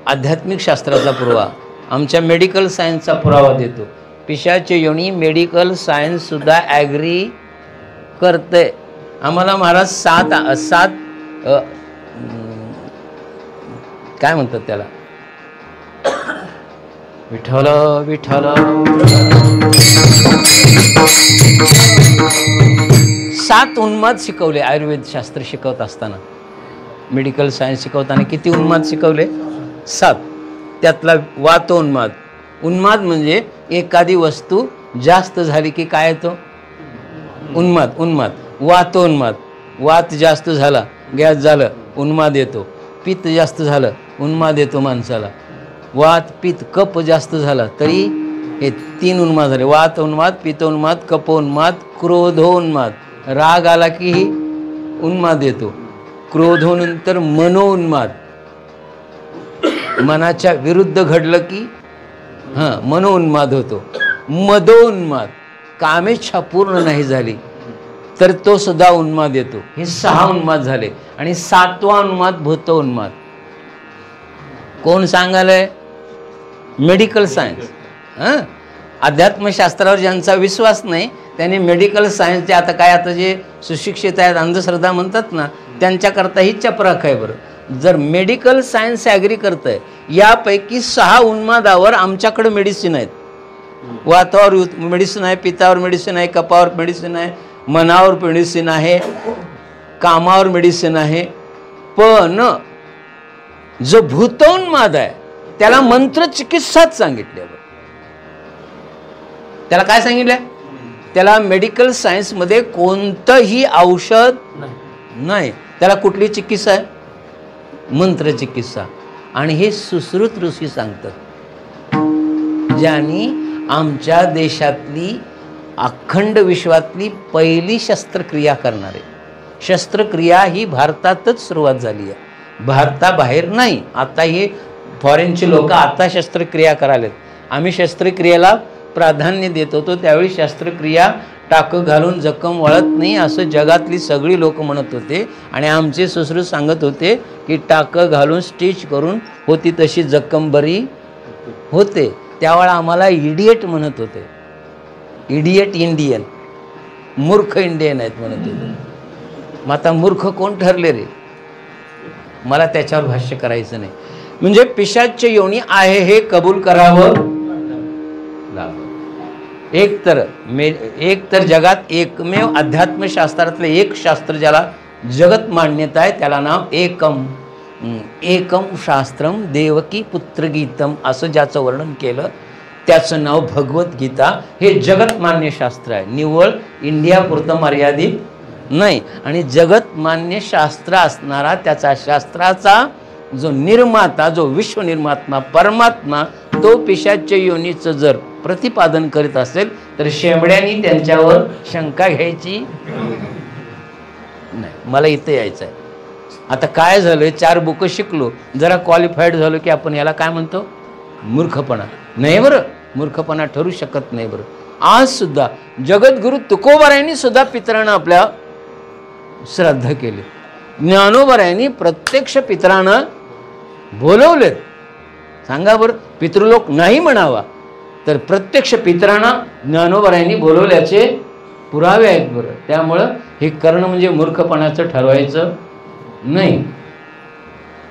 आध्यात्मिक शास्त्राचा पुरावा. आमच्या मेडिकल सायन्सचा पुरावा देतो. पिशाच योनी मेडिकल सायन्स सुद्धा ॲग्री करते. आम्हाला महाराज सात काय म्हणतात त्याला, विठ्ठल विठ्ठल 7 उन्माद शिकवले. आयुर्वेद शास्त्र शिकवत असताना, मेडिकल सायन्स शिकवताना किती उन्माद शिकवले? 7. त्यातला वातोन्माद. उन्माद म्हणजे एखादी वस्तू जास्त झाली की काय येतो? उन्माद. वातोन्माद, वात जास्त झाला, गॅस झालं, उन्माद येतो. पित्त जास्त झालं, उन्माद येतो माणसाला. वात, पित्त, कप जास्त झाला तरी हे 3 उन्माद झाले. वात उन्माद, पित्त उन्माद, कपोन्माद, क्रोधोन्माद. राग आला की उन्माद येतो. क्रोधोनंतर मनोन्माद. मनाच्या विरुद्ध घडलं की मनोन्माद होतो. मदोन्माद, कामेच्छा पूर्ण नाही झाली तर तो सुद्धा उन्माद येतो. हे 6 उन्माद झाले. आणि 7वा उन्माद भूतोन्माद. कोण सांगालय? Medical science. अध्यात्मशास्त्रावर ज्यांचा विश्वास नाही त्यांनी मेडिकल सायन्सचे, आता जे सुशिक्षित आहेत, अंधश्रद्धा म्हणतात ना, त्यांच्याकरता ही चपराक आहे बरं. जर मेडिकल सायन्स ॲग्री करत आहे, यापैकी 6 उन्मादावर आमच्याकडे मेडिसिन आहेत. वातावर मेडिसिन आहे, पित्तावर मेडिसिन आहे, कपावर मेडिसिन आहे, मनावर मेडिसिन आहे, कामावर मेडिसिन आहे. पण जो भूतोन्माद आहे त्याला मंत्रचिकित्साच सांगितले. त्याला काय सांगितलं? त्याला मेडिकल सायन्समध्ये कोणतंही औषध नाही. त्याला कुठली चिकित्सा आहे? मंत्रचिकित्सा. आणि हे सुश्रुत ऋषी सांगतात, ज्यांनी आमच्या देशातली, अखंड विश्वातली पहिली शस्त्रक्रिया करणारे. शस्त्रक्रिया ही भारतातच सुरुवात झाली आहे, भारताबाहेर नाही. आता हे फॉरेनचे लोक आता शस्त्रक्रिया करायलेत. आम्ही शस्त्रक्रियेला प्राधान्य देत होतो त्यावेळी शस्त्रक्रिया टाकं घालून जखम वळत नाही असं जगातली सगळी लोक म्हणत होते. आणि आमचे सुश्रुत सांगत होते की टाकं घालून स्टिच करून होती तशी जखम बरी होते. त्यावेळा आम्हाला इडियट म्हणत होते. इडियट इंडियन, मूर्ख इंडियन आहेत म्हणत होते. मग आता मूर्ख कोण ठरले रे? मला त्याच्यावर भाष्य करायचं नाही. म्हणजे पिशाच्य योनी आहे हे कबूल करावं लागलं. एक तर जगात एकमेव अध्यात्मशास्त्रातलं एक शास्त्र ज्याला जगत मान्यता आहे त्याला नाव एकम शास्त्रम देवकी पुत्रगीतम असं ज्याचं वर्णन केलं त्याचं नाव भगवद्गीता. हे जगत मान्य शास्त्र आहे, निव्वळ इंडियापुरतं मर्यादित नाही. आणि जगत मान्य शास्त्र असणारा त्याचा शास्त्राचा जो निर्माता, जो विश्वनिर्माता परमात्मा, तो पिशाच्य योनीचं जर प्रतिपादन करीत असेल तर शेंबड्यांनी त्यांच्यावर शंका घ्यायची नाही. मला इथं यायचं आहे. आता काय झालं, 4 बुक शिकलो, जरा क्वालिफाईड झालो की आपण याला काय म्हणतो? मूर्खपणा. नाही बरं, मूर्खपणा ठरू शकत नाही बरं. आज सुद्धा जगद्गुरु तुकोबारायांनी सुद्धा पितरांना आपल्या श्राद्ध केले. ज्ञानोबारायांनी प्रत्यक्ष पितरांना बोलवलेत. सांगा बरं, पितृलोक नाही म्हणावा तर प्रत्यक्ष पितरांना ज्ञानोबारायांनी बोलवल्याचे पुरावे आहेत बरं. त्यामुळं हे करणं म्हणजे मूर्खपणाचं ठरवायचं नाही.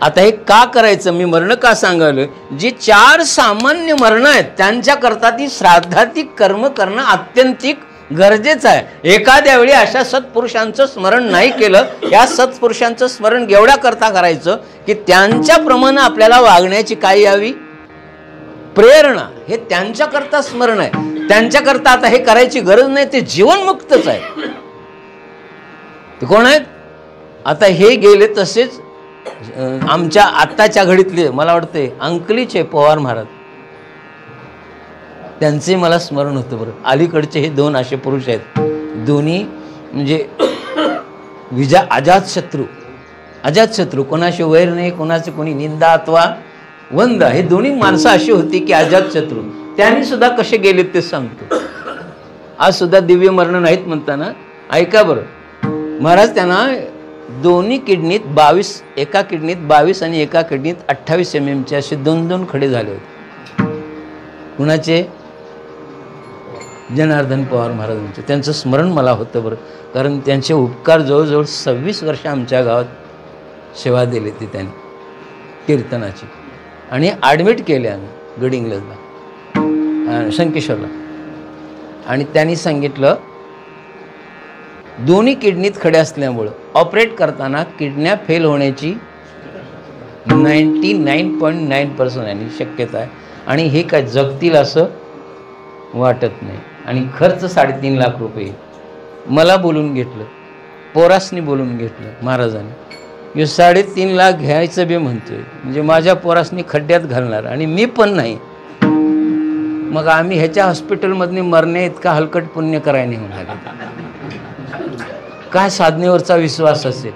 आता हे का करायचं, मी मरण का सांगायलोय, जी 4 सामान्य मरण आहेत त्यांच्याकरता ती श्राद्धाती कर्म करणं अत्यंतिक गरजेचं आहे. एखाद्या वेळी अशा सत्पुरुषांचं स्मरण नाही केलं, या सत्पुरुषांचं स्मरण एवढ्या करता करायचं की त्यांच्याप्रमाणे आपल्याला वागण्याची काय यावी प्रेरणा. हे त्यांच्याकरता स्मरण आहे, त्यांच्याकरता आता हे करायची गरज नाही, ते जीवनमुक्तच आहे. ते कोण आहेत? आता हे गेले तसेच आमच्या आत्ताच्या घडीतले मला वाटते अंकलीचे पवार महाराज, त्यांचे मला स्मरण होतं बरं. अलीकडचे हे 2 असे पुरुष आहेत, दोन्ही म्हणजे अजातशत्रू, कोणाशी वैर नाही, कोणाचे कोणी निंदा अथवा वंदा, हे दोन्ही माणसं अशी होती की अजातशत्रू. त्यांनी सुद्धा कसे गेलेत ते सांगतो. आज सुद्धा दिव्य मरण नाहीत म्हणताना ऐका बरं. महाराज त्यांना दोन्ही किडनीत 22, एका किडनीत 22 आणि एका किडनीत 28 mm असे 2-2 खडे झाले होते. कुणाचे? जनार्दन पवार महाराजांचे. त्यांचं स्मरण मला होतं बरं, कारण त्यांचे उपकार जवळजवळ 26 वर्ष आमच्या गावात सेवा दिली ती त्यांनी कीर्तनाची. आणि ॲडमिट केले आम्ही गडिंग्लजला, शंकेश्वरला. आणि त्यांनी सांगितलं दोन्ही किडनीत खडे असल्यामुळं ऑपरेट करताना किडन्या फेल होण्याची 99.9% शक्यता आहे, आणि हे काय जगतील असं वाटत नाही. आणि खर्च 3.5 लाख रुपये. मला बोलून घेतलं, पोरासनी बोलून घेतलं महाराजांनी. हे 3.5 लाख घ्यायचं बी म्हणतोय, म्हणजे माझ्या पोरासनी खड्ड्यात घालणार आणि मी पण नाही. मग आम्ही ह्याच्या हॉस्पिटलमधनी मरणे इतका हलकट पुण्य करायला निघून आले. काय साधनेवरचा विश्वास असेल,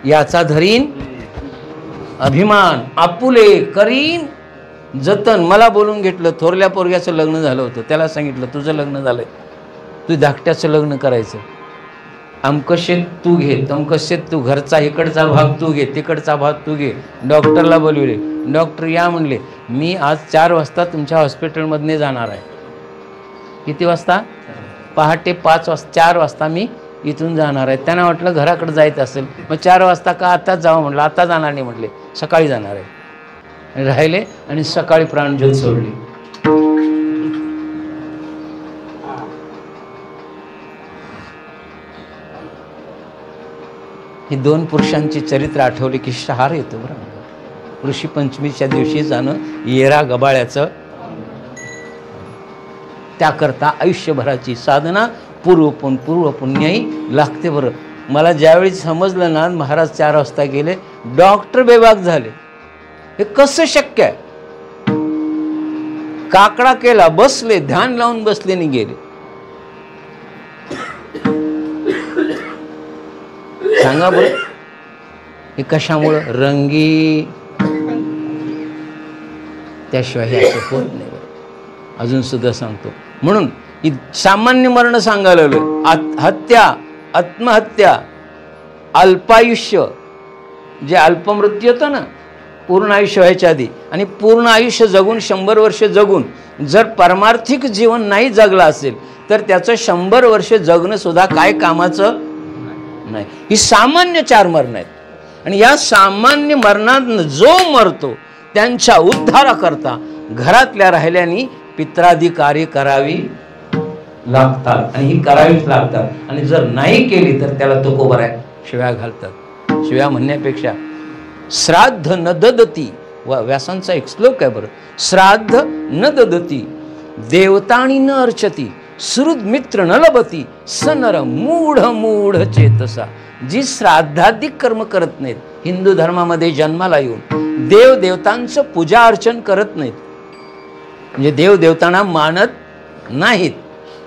याचा धरीन अभिमान, आपुले करीन जतन. मला बोलून घेतलं. थोरल्या पोरग्याचं लग्न झालं होतं, त्याला सांगितलं तुझं लग्न झालंय, तू धाकट्याचं लग्न करायचं. अमकं शेत तू घे, तमकं शेत तू, घरचा इकडचा भाग तू घे, तिकडचा भाग तू घे. डॉक्टरला बोलविले. डॉक्टर या म्हणले, मी आज 4 वाजता तुमच्या हॉस्पिटलमधने जाणार आहे. किती वाजता? पहाटे 5 वाजता, 4 वाजता मी इथून जाणार आहे. त्यांना वाटलं घराकडे जायचं असेल, मग 4 वाजता का आताच जावं म्हटलं. आता जाणार नाही म्हटले, सकाळी जाणार आहे. राहिले आणि सकाळी प्राणज्योत सोडली. ही 2 पुरुषांची चरित्र आठवली की शहार येतो बरं. ऋषी पंचमीच्या दिवशी जाणं येरा गबाळ्याचं, त्याकरता आयुष्यभराची साधना, पूर्व पुण्याही लागते बरं. मला ज्यावेळी समजलं ना महाराज 4 वाजता गेले, डॉक्टर बेबाक झाले. हे कसं शक्य आहे? काकडा केला, बसले, ध्यान लावून बसले आणि गेले. सांगा बरं, हे कशामुळं? रंगी, त्याशिवाय हे असं होत नाही बरं. अजून सुद्धा सांगतो. म्हणून ही सामान्य मरण सांगायला लागलं. हत्या, आत्महत्या, अल्पायुष्य, जे अल्पमृत्यू होतं ना, पूर्ण आयुष्य व्हायच्या आधी, आणि पूर्ण आयुष्य जगून 100 वर्ष जगून जर परमार्थिक जीवन नाही जगला असेल तर त्याचं 100 वर्ष जगणं सुद्धा काय कामाचं नाही. ही सामान्य 4 मरण आहेत. आणि या सामान्य मरणात जो मरतो त्यांच्या उद्धाराकरता घरातल्या राहिल्यानी पित्रादी कार्य करावी लागतात, आणि ही करावीच लागतात. आणि जर नाही केली तर त्याला तो कोबर आहे, शिव्या घालतात. शिव्या म्हणण्यापेक्षा श्राद्ध न ददती, व्यासांचा एक श्लोक आहे बरं. श्राद्ध न ददती, देवतानी न अर्चती, सुहृद मित्र न लभती, सनर मूढ मूढ चेतसा. जी श्राद्धाधिक कर्म करत नाहीत, हिंदू धर्मामध्ये जन्माला येऊन देव देवतांचं पूजा अर्चन करत नाहीत, म्हणजे देव देवतांना मानत नाहीत,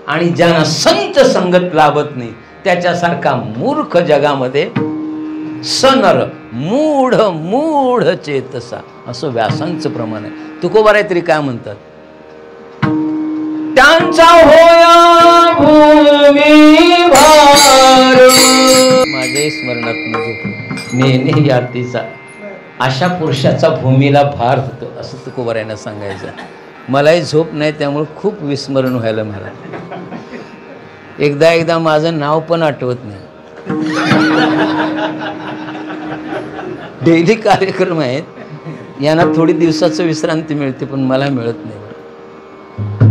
आणि ज्यांना संत संगत लाभत नाही त्याच्यासारखा मूर्ख जगामध्ये सनर मूढ मूढ चेतसा, असं व्यासांचं प्रमाण आहे. तुकोबाराय तरी काय म्हणतात? त्यांचा होया भूमी भार, माझ्याही स्मरणात नजो नेने यातीचा. अशा पुरुषाचा भूमीला भार होतो, असं तुकोबारायांना सांगायचं. मलाही झोप नाही, त्यामुळे खूप विस्मरण व्हायला मला. एकदा माझं नाव पण आठवत नाही. डेली कार्यक्रम आहेत, यांना थोडी दिवसाचं विश्रांती मिळते, पण मला मिळत नाही.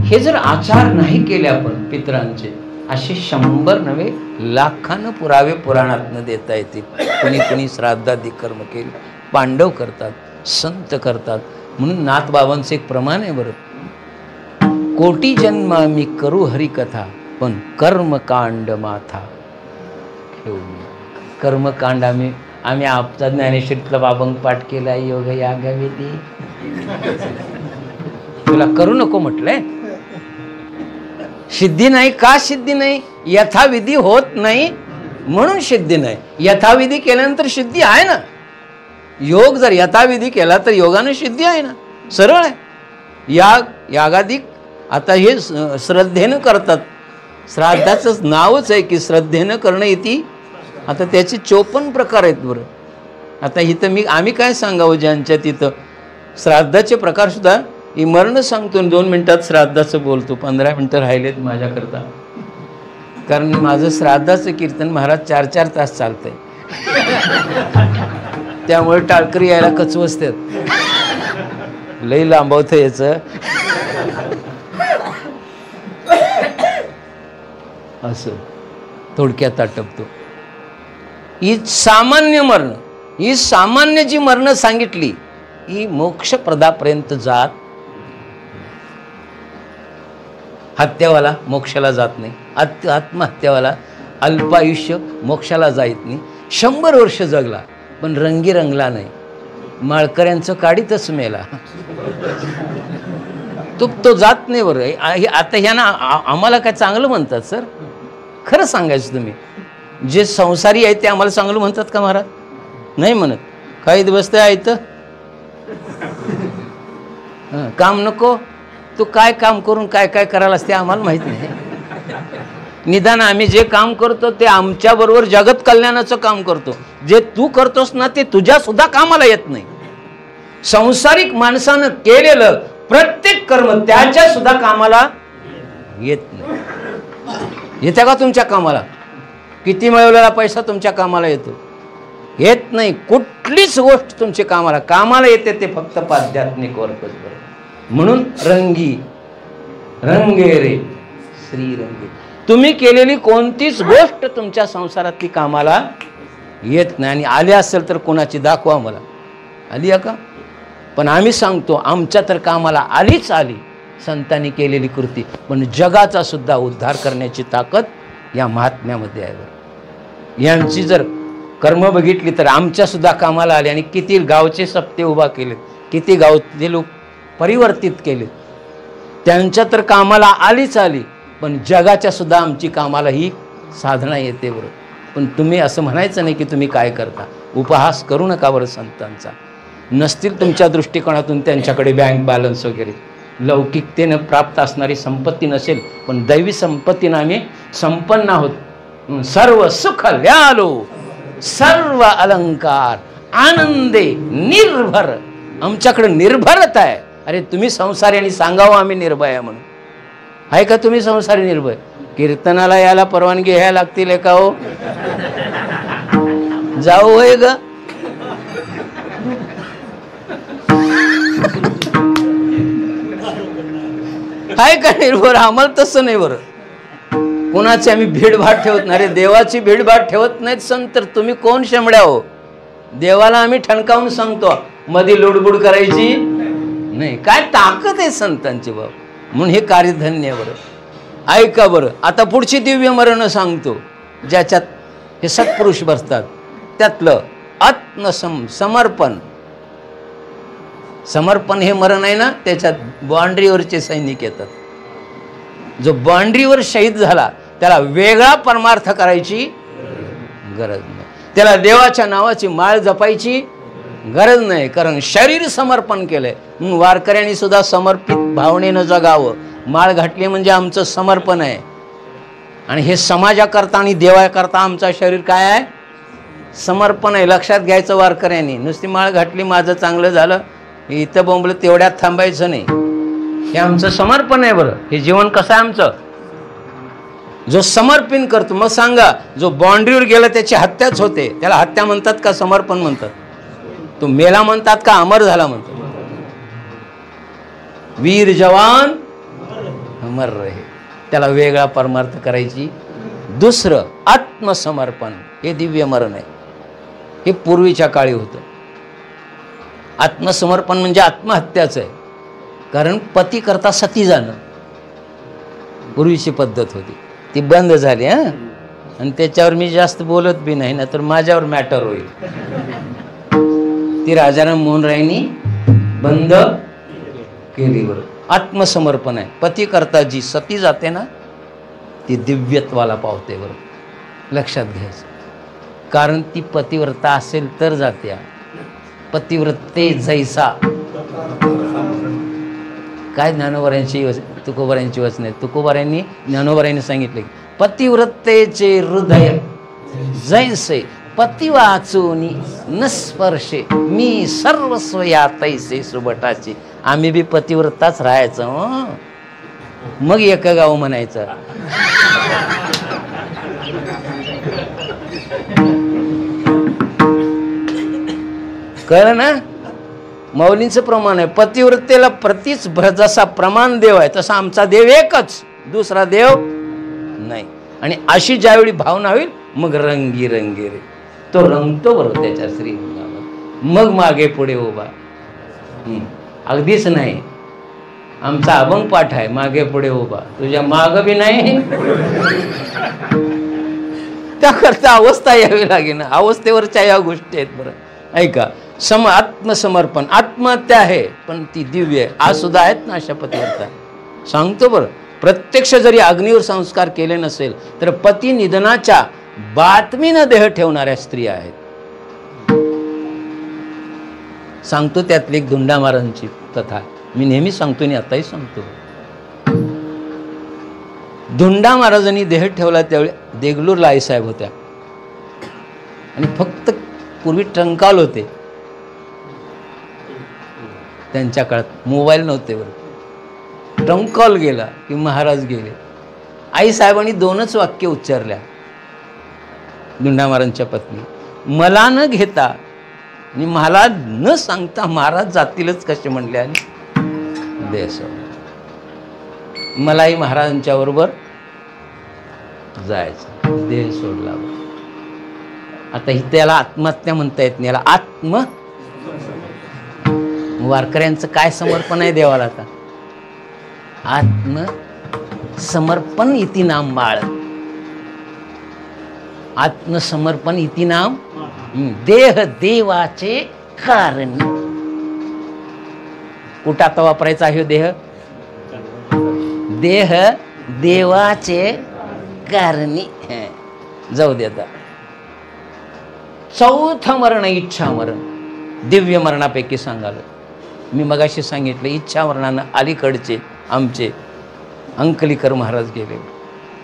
हे जर आचार नाही केले आपण पितरांचे, असे 100 नव्हे लाखानं पुरावे पुराणातनं देता येतील. कुणी कुणी श्राद्धादी कर्म केले, पांडव करतात, संत करतात. म्हणून नाथबाबांचं एक प्रमाण आहे बरं, कोटी जन्म मी करू हरिकथा, पण कर्मकांड माथा ठेवू. कर्मकांड आम्ही आपचा ज्ञानेश्वरीतला बाबंग पाठ केला, योग यागाविधी. तुला करू नको म्हटलंय. सिद्धी नाही. का सिद्धी नाही? यथाविधी होत नाही म्हणून सिद्धी नाही. यथाविधी केल्यानंतर सिद्धी आहे ना. योग जर यथाविधी केला तर योगानं सिद्धी आहे ना, सरळ आहे. यागाधिक आता हे श्रद्धेनं करतात. श्राद्धाचं नावच आहे की श्रद्धेनं करणं इति. आता त्याचे 54 प्रकार आहेत बरं. आता इथं आम्ही काय सांगावं ज्यांच्या तिथं श्राद्धाचे प्रकार सुद्धा मरण सांगतो. 2 मिनिटात श्राद्धाचं बोलतो, 15 मिनिटं राहिलेत माझ्याकरता. कारण माझं श्राद्धाचं कीर्तन महाराज 4-4 तास चालतंय. त्यामुळे टाळकरी यायला कचवसतात, लई लांबवतं याचं. असं थोडक्यात आटपतो. ही सामान्य मरण, ही सामान्य जी मरण सांगितली ही मोक्षप्रदापर्यंत जात. हत्यावाला मोक्षाला जात नाही, आत्महत्यावाला अल्पायुष्य मोक्षाला जात नाही. 100 वर्ष जगला पण रंगी रंगला नाही. माळकऱ्यांचं काडीतच मेला, तो जात नाही बरं. आता ह्यांना आम्हाला काय चांगलं म्हणतात सर? खरं सांगायचं तुम्ही, जे संसारी आहेत ते आम्हाला चांगलं म्हणतात का महाराज? नाही म्हणत. काही दिवस ते आहेत काम नको, तू काय काम करून काय काय करायला असते आम्हाला माहित नाही. निदान आम्ही जे काम करतो ते आमच्या बरोबर जगत कल्याणाचं काम करतो. जे तू करतोस ना ते तुझ्या सुद्धा कामाला येत नाही. संसारिक माणसानं केलेलं प्रत्येक कर्म त्याच्या सुद्धा कामाला येत नाही. येते का तुमच्या कामाला? किती मिळवलेला पैसा तुमच्या कामाला येतो? येत नाही. कुठलीच गोष्ट तुमच्या कामाला येते ते फक्त आध्यात्मिक वर्कच. म्हणून रंगी रंगे रे श्री रंगे. तुम्ही केलेली कोणतीच गोष्ट तुमच्या संसारातली कामाला येत नाही. आणि आली असेल तर कोणाची दाखवा मला. आली आहे का? पण आम्ही सांगतो आमच्या तर कामाला आलीच आली संतांनी केलेली कृती. पण जगाचा सुद्धा उद्धार करण्याची ताकद या महात्म्यामध्ये आहे. यांची जर कर्म बघितली तर आमच्या सुद्धा कामाला आले. आणि किती गावचे सप्ते उभा केले, किती गावचे लोक परिवर्तित केले. त्यांच्या तर कामाला आलीच आली. पण जगाच्या सुद्धा आमची कामाला ही साधना येते बरं. पण तुम्ही असं म्हणायचं नाही की तुम्ही काय करता. उपहास करू नका बरं संतांचा. नसतील तुमच्या दृष्टिकोनातून त्यांच्याकडे बँक बॅलन्स वगैरे, लौकिकतेनं प्राप्त असणारी संपत्ती नसेल, पण दैवी संपत्तीनं आम्ही संपन्न आहोत. सर्व सुख ल्यालो, सर्व अलंकार आनंदे निर्भर. आमच्याकडे निर्भरता आहे. अरे तुम्ही संसारी सांगावं आम्ही निर्भय आहे म्हणून. आहे का तुम्ही संसारी निर्भय? कीर्तनाला याला परवानगी घ्यायला लागतील का हो? जाऊ होय ग. आहे का निर्भर? आम्हाला तसं नाही बरं. कोणाची आम्ही भीडभाड ठेवत नाही. अरे देवाची भीडभाड ठेवत नाहीत संत. तर तुम्ही कोण शेंबड्या हो? देवाला आम्ही ठणकावून सांगतो, मध्ये लुडबुड करायची नाही. काय ताकद आहे संतांची बाब. म्हणून हे कार्य धन्य आहे बरं. ऐका बरं, आता पुढची दिव्य मरण सांगतो ज्याच्यात हे सत्पुरुष बसतात. त्यातलं आत्मसमर्पण. समर्पण हे मरण आहे ना, त्याच्यात बाँड्रीवरचे सैनिक येतात. जो बाँड्रीवर शहीद झाला त्याला वेगळा परमार्थ करायची गरज नाही. त्याला देवाच्या नावाची माळ जपायची गरज नाही. कारण शरीर समर्पण केलंय. म्हणून वारकऱ्यांनी सुद्धा समर्पित भावनेनं जगावं. माळ घातली म्हणजे आमचं समर्पण आहे. आणि हे समाजाकरता आणि देवाकरता आमचं शरीर काय आहे? समर्पण आहे. लक्षात घ्यायचं वारकऱ्यांनी. नुसती माळ घातली माझं चांगलं झालं इथं बोंबलं तेवढ्यात थांबायचं नाही. हे आमचं समर्पण आहे बरं. हे जीवन कसं आहे आमचं? जो समर्पण करतो. मग सांगा, जो बाँड्रीवर गेला त्याची हत्याच होते, त्याला हत्या म्हणतात का समर्पण म्हणतात? तो मेला म्हणतात का अमर झाला म्हणतो? वीर जवान अमर रहे. त्याला वेगळा परमार्थ करायची. दुसरं आत्मसमर्पण, हे दिव्य मरण आहे. हे पूर्वीच्या काळी होतं. आत्मसमर्पण म्हणजे आत्महत्याच आहे. कारण पती करता सती जाणं पूर्वीची पद्धत होती, ती बंद झाली. आणि त्याच्यावर मी जास्त बोलत बी नाही ना, तर माझ्यावर मॅटर होईल. ती राजाराम मोहन रायनी बंद केली. बरोबर, आत्मसमर्पण आहे. पती करता जी सती जाते ना, ती दिव्यत्वाला पावते. बरोबर, लक्षात घ्यायचं. कारण ती पतिव्रता असेल तर जात्या. पतिव्रते जैसा, काय ज्ञानोबारायांची तुकोबारायांची वचन आहे. तुकोबारायांनी ज्ञानोबारायांनी सांगितले, पतिव्रतेचे हृदय जैसे पती वाचूनी न स्पर्शे, मी सर्वस्व या तैसे सुबटाचे. आम्ही बी पतिव्रताच राहायचं. मग एक गाव म्हणायचं. कळलं ना? मौलींचं प्रमाण आहे. पतिव्रतेला प्रतीच जसा प्रमाण देव आहे तसा आमचा देव एकच, दुसरा देव नाही. आणि अशी ज्यावेळी भावना होईल मग रंगी रंगी रे, तो रंगतो बरोबर त्याच्या श्रीमुखावर. मग मागे पुढे उभा. अगदीच नाही. आमचा अभंग पाठ आहे, मागे पुढे उभा. तुझ्या माग बी नाही. त्याकरता अवस्था यावी लागेल. अवस्थेवरच्या या गोष्टी आहेत. बरं ऐका, आत्मसमर्पण, आत्महत्या आहे पण ती दिव्य आहे. आज सुद्धा आहेत ना अशा पतिव्रता. सांगतो बरं, प्रत्यक्ष जरी अग्नीवर संस्कार केले नसेल तर पती निधनाच्या बातमीनं देह ठेवणाऱ्या स्त्रिया आहेत. सांगतो त्यातली एक धुंडा महाराजांची कथा. मी नेहमी सांगतो आणि आताही सांगतो. धुंडा महाराजांनी देह ठेवला त्यावेळी देगलूरला आईसाहेब होत्या आणि फक्त पूर्वी ट्रंकाल होते. त्यांच्या काळात मोबाईल नव्हते. बरं, ट्रंक कॉल गेला की महाराज गेले. आईसाहेबांनी दोनच वाक्य उच्चारल्या, धुंडा महाराजांच्या पत्नी, मला न घेता आणि मला न सांगता महाराज जातीलच कसे म्हणले आणि देह सोडला. मलाही महाराजांच्या बरोबर जायचं, देह सोडला. आता ही त्याला आत्महत्या म्हणता येत नाही, याला आत्म. वारकऱ्यांचं काय समर्पण आहे देवाला? आता आत्म समर्पण इति नाम बाळ. आत्मसमर्पण इति नाम देह देवाचे कारण. कुठं आता वापरायचा आहे देह? देह देवाचे कारणी. जाऊ दे. आता चौथं मरण इच्छा मरण. दिव्य मरणापैकी सांगाल. मी मगाशी सांगितलं, इच्छा मरणानं अलीकडचे आमचे अंकलीकर महाराज गेले.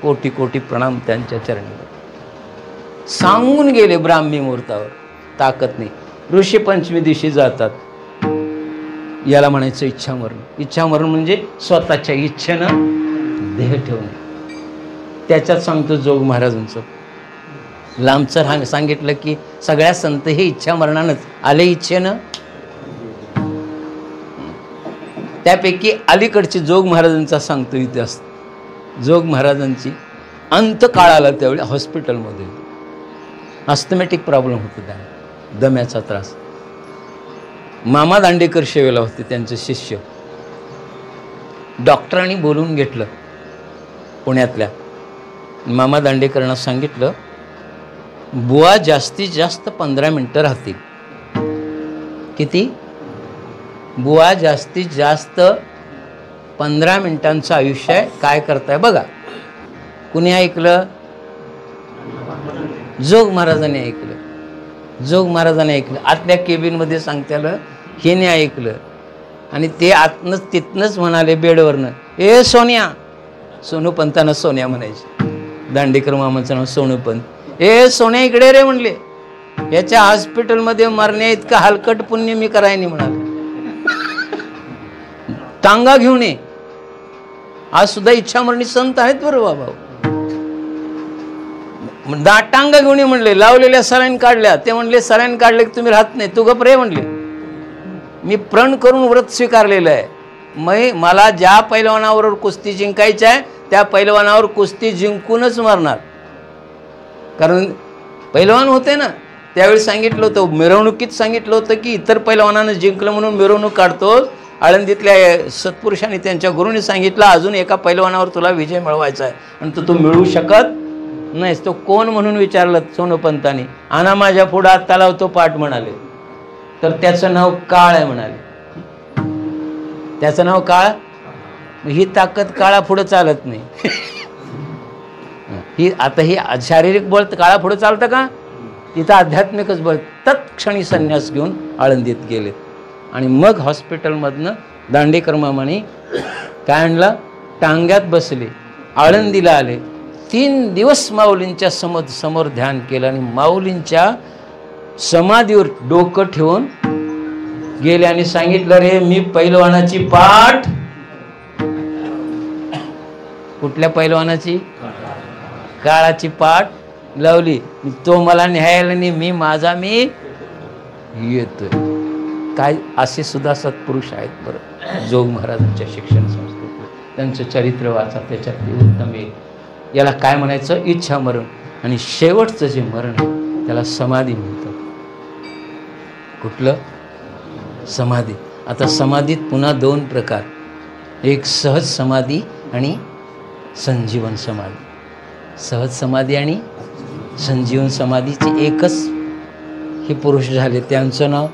कोटी कोटी प्रणाम त्यांच्या चरणी. सांगून गेले ब्राह्मी मुहूर्तावर, ताकद नाही. ऋषी पंचमी दिवशी जातात. याला म्हणायचं इच्छा मरण. इच्छा मरण म्हणजे स्वतःच्या इच्छेनं देह ठेवणे. त्याच्यात सांगतो जोग महाराजांचं लांबचं सांगितलं की सगळ्या संत हे इच्छा मरणानंच आले इच्छेनं. त्यापैकी अलीकडची जोग महाराजांचा सांगतो इतिहास. जोग महाराजांची अंतकाळाला त्यावेळी हॉस्पिटलमध्ये अस्थमॅटिक प्रॉब्लेम होतो, त्या दम्याचा त्रास. मामा दांडेकर सेवेला होते त्यांचे शिष्य. डॉक्टरांनी बोलून घेतलं पुण्यातल्या. मामा दांडेकरांना सांगितलं, बुवा जास्तीत जास्त 15 मिनटं राहतील. किती? बुवा जास्तीत जास्त 15 मिनिटांचं आयुष्य आहे. काय करताय बघा. कुणी ऐकलं? जोग महाराजांनी ऐकलं. जोग महाराजांनी ऐकलं. आतल्या केबिनमध्ये सांगत्याला हेने ऐकलं आणि ते आतनंच तिथनंच म्हणाले बेडवरनं, ए सोन्या. सोनू पंतानं सोन्या म्हणायचे. दांडेकर मामाचं नाव सोनू पंत. ए सोन्या इकडे रे म्हणले. याच्या हॉस्पिटलमध्ये मरण्या इतका हलकट पुण्य मी करायनी म्हणाले. टांगा घेऊन ये. आज सुद्धा इच्छामरणी संत आहेत बरं बाबा. टांग घेऊन म्हणले, लावलेल्या सलाईन काढल्या. ते म्हणले सलाईन काढले की तुम्ही राहत नाही, तू गप रे म्हणले. मी प्रण करून व्रत स्वीकारलेलं आहे. मला ज्या पैलवानावर कुस्ती जिंकायची आहे त्या पैलवानावर कुस्ती जिंकूनच मारणार. कारण पैलवान होते ना त्यावेळी सांगितलं होतं, मिरवणुकीत सांगितलं होतं की इतर पैलवानानं जिंकलं म्हणून मिरवणूक काढतो. आळंदीतल्या सत्पुरुषांनी त्यांच्या गुरूंनी सांगितलं अजून एका पैलवानावर तुला विजय मिळवायचा आहे आणि तू मिळवू शकत नाहीस. तो कोण म्हणून विचारलं सोनोपंतांनी. आणा माझ्या पुढं आत्ता लावतो पाठ म्हणाले. तर त्याचं नाव काळ आहे म्हणाले. त्याचं नाव काळ. ही ताकद काळा पुढं चालत नाही. ही आता ही शारीरिक बळ काळा पुढं चालतं का? तिथं आध्यात्मिकच बळ. तत्क्षणी संन्यास घेऊन आळंदीत गेले आणि मग हॉस्पिटलमधनं दांडेकर मामाने काय आणला, टांग्यात बसले, आळंदीला आले. 3 दिवस माऊलींच्या समोर ध्यान केलं आणि माऊलींच्या समाधीवर डोकं ठेवून गेले आणि सांगितलं, रे मी पैलवानाची पाठ. कुठल्या पैलवानाची? काळाची पाठ लावली. तो मला न्यायला नाही, मी माझा मी येतोय. काय असे सुद्धा सत्पुरुष आहेत बरं. जोग महाराजांच्या शिक्षण संस्थेत त्यांचं चरित्र वाचा, त्याच्यातली उत्तम एक. याला काय म्हणायचं? इच्छा मरण. आणि शेवटचं जे मरण आहे त्याला समाधी म्हणतात. कुठलं? समाधी. आता समाधीत पुन्हा 2 प्रकार, एक सहज समाधी आणि संजीवन समाधी. सहज समाधी आणि संजीवन समाधीचे एकच हे पुरुष झाले, त्यांचं नाव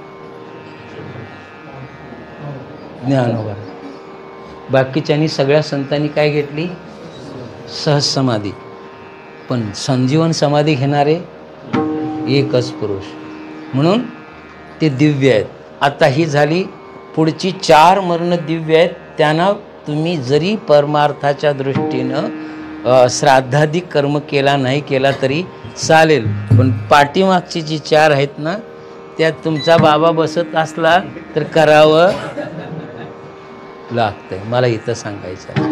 ज्ञानोबा. बाकीच्यांनी सगळ्या संतांनी काय घेतली? सहज समाधी. पण संजीवन समाधी घेणारे एकच पुरुष, म्हणून ते दिव्य आहेत. आता ही झाली. पुढची 4 मरण दिव्य आहेत. त्यांना तुम्ही जरी परमार्थाच्या दृष्टीनं श्राद्धादी कर्म केला नाही केला तरी चालेल, पण पाठीमागची जी 4 आहेत ना त्यात तुमचा बाबा बसत असला तर करावं लागतंय. मला इथं सांगायचं आहे.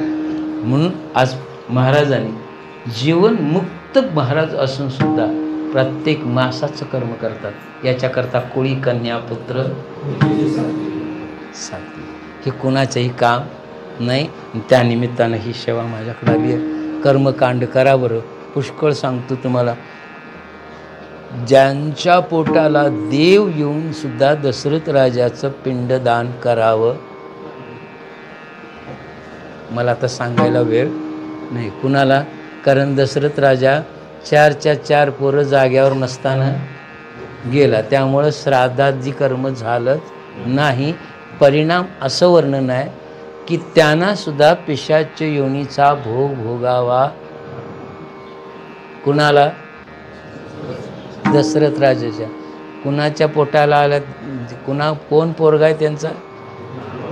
म्हणून आज महाराजांनी जीवनमुक्त महाराज असून सुद्धा प्रत्येक मासाचं कर्म करतात. याच्याकरता कोळी कन्या पुत्र साथी. हे कुणाचंही काम नाही. त्यानिमित्तानं ही सेवा माझ्याकडे आली आहे. कर्मकांड करा बरं. पुष्कळ सांगतो तुम्हाला. ज्यांच्या पोटाला देव येऊन सुद्धा दशरथ राजाचं पिंडदान करावं, मला आता सांगायला वेळ नाही. कुणाला? कारण दशरथ राजा 4च्या 4 पोरं जाग्यावर नसताना गेला, त्यामुळं श्राद्धादी कर्म झालंच नाही. परिणाम असं वर्णन आहे की त्यांना सुद्धा पिशाच योनीचा भोग भोगावा. कुणाला? दशरथ राजाच्या. कुणाच्या पोटाला आला? कोण पोरगा आहे त्यांचा?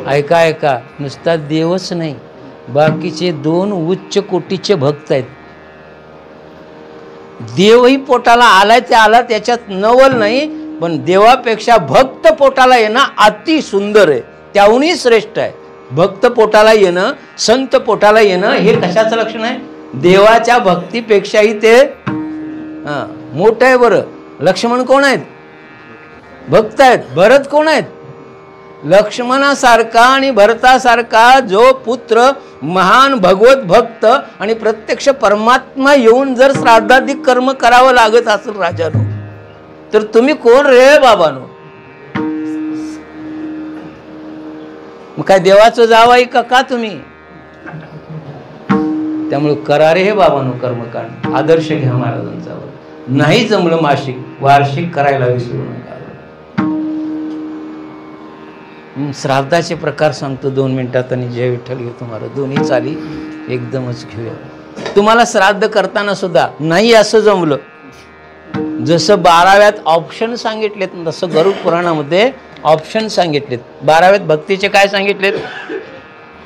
ऐका ऐका, नुसता देवच नाही, बाकीचे 2 उच्च कोटीचे भक्त आहेत. देवही पोटाला आलाय ते आला, त्याच्यात नवल नाही, पण देवापेक्षा भक्त पोटाला येणं अति सुंदर आहे, त्याहूनही श्रेष्ठ आहे. भक्त पोटाला येणं, संत पोटाला येणं हे कशाचं लक्षण आहे? देवाच्या भक्तीपेक्षाही ते मोठं आहे. बरं, लक्ष्मण कोण आहेत? भक्त आहेत. भरत कोण आहेत? लक्ष्मणासारखा आणि भरतासारखा जो पुत्र महान भगवत भक्त आणि प्रत्यक्ष परमात्मा येऊन जर श्राद्धादी कर्म करावं लागत असेल राजानो, तर तुम्ही कोण रे बाबानो? मग काय देवाचं जावाई का तुम्ही? त्यामुळे करा रे हे बाबानो कर्मकांड. आदर्श घ्या महाराजांचा. नाही जमलं मासिक वार्षिक करायला विसरू नका. श्राद्धाचे प्रकार सांगतो 2 मिनिटात आणि जय विठ्ठल घेऊ तुम्हाला. दोन्ही चाली एकदमच घेऊया. तुम्हाला श्राद्ध करताना सुद्धा नाही असं जमलं, जसं 12व्यात ऑप्शन सांगितलेत तसं गरुड पुराणामध्ये ऑप्शन सांगितलेत. 12व्यात भक्तीचे काय सांगितलेत?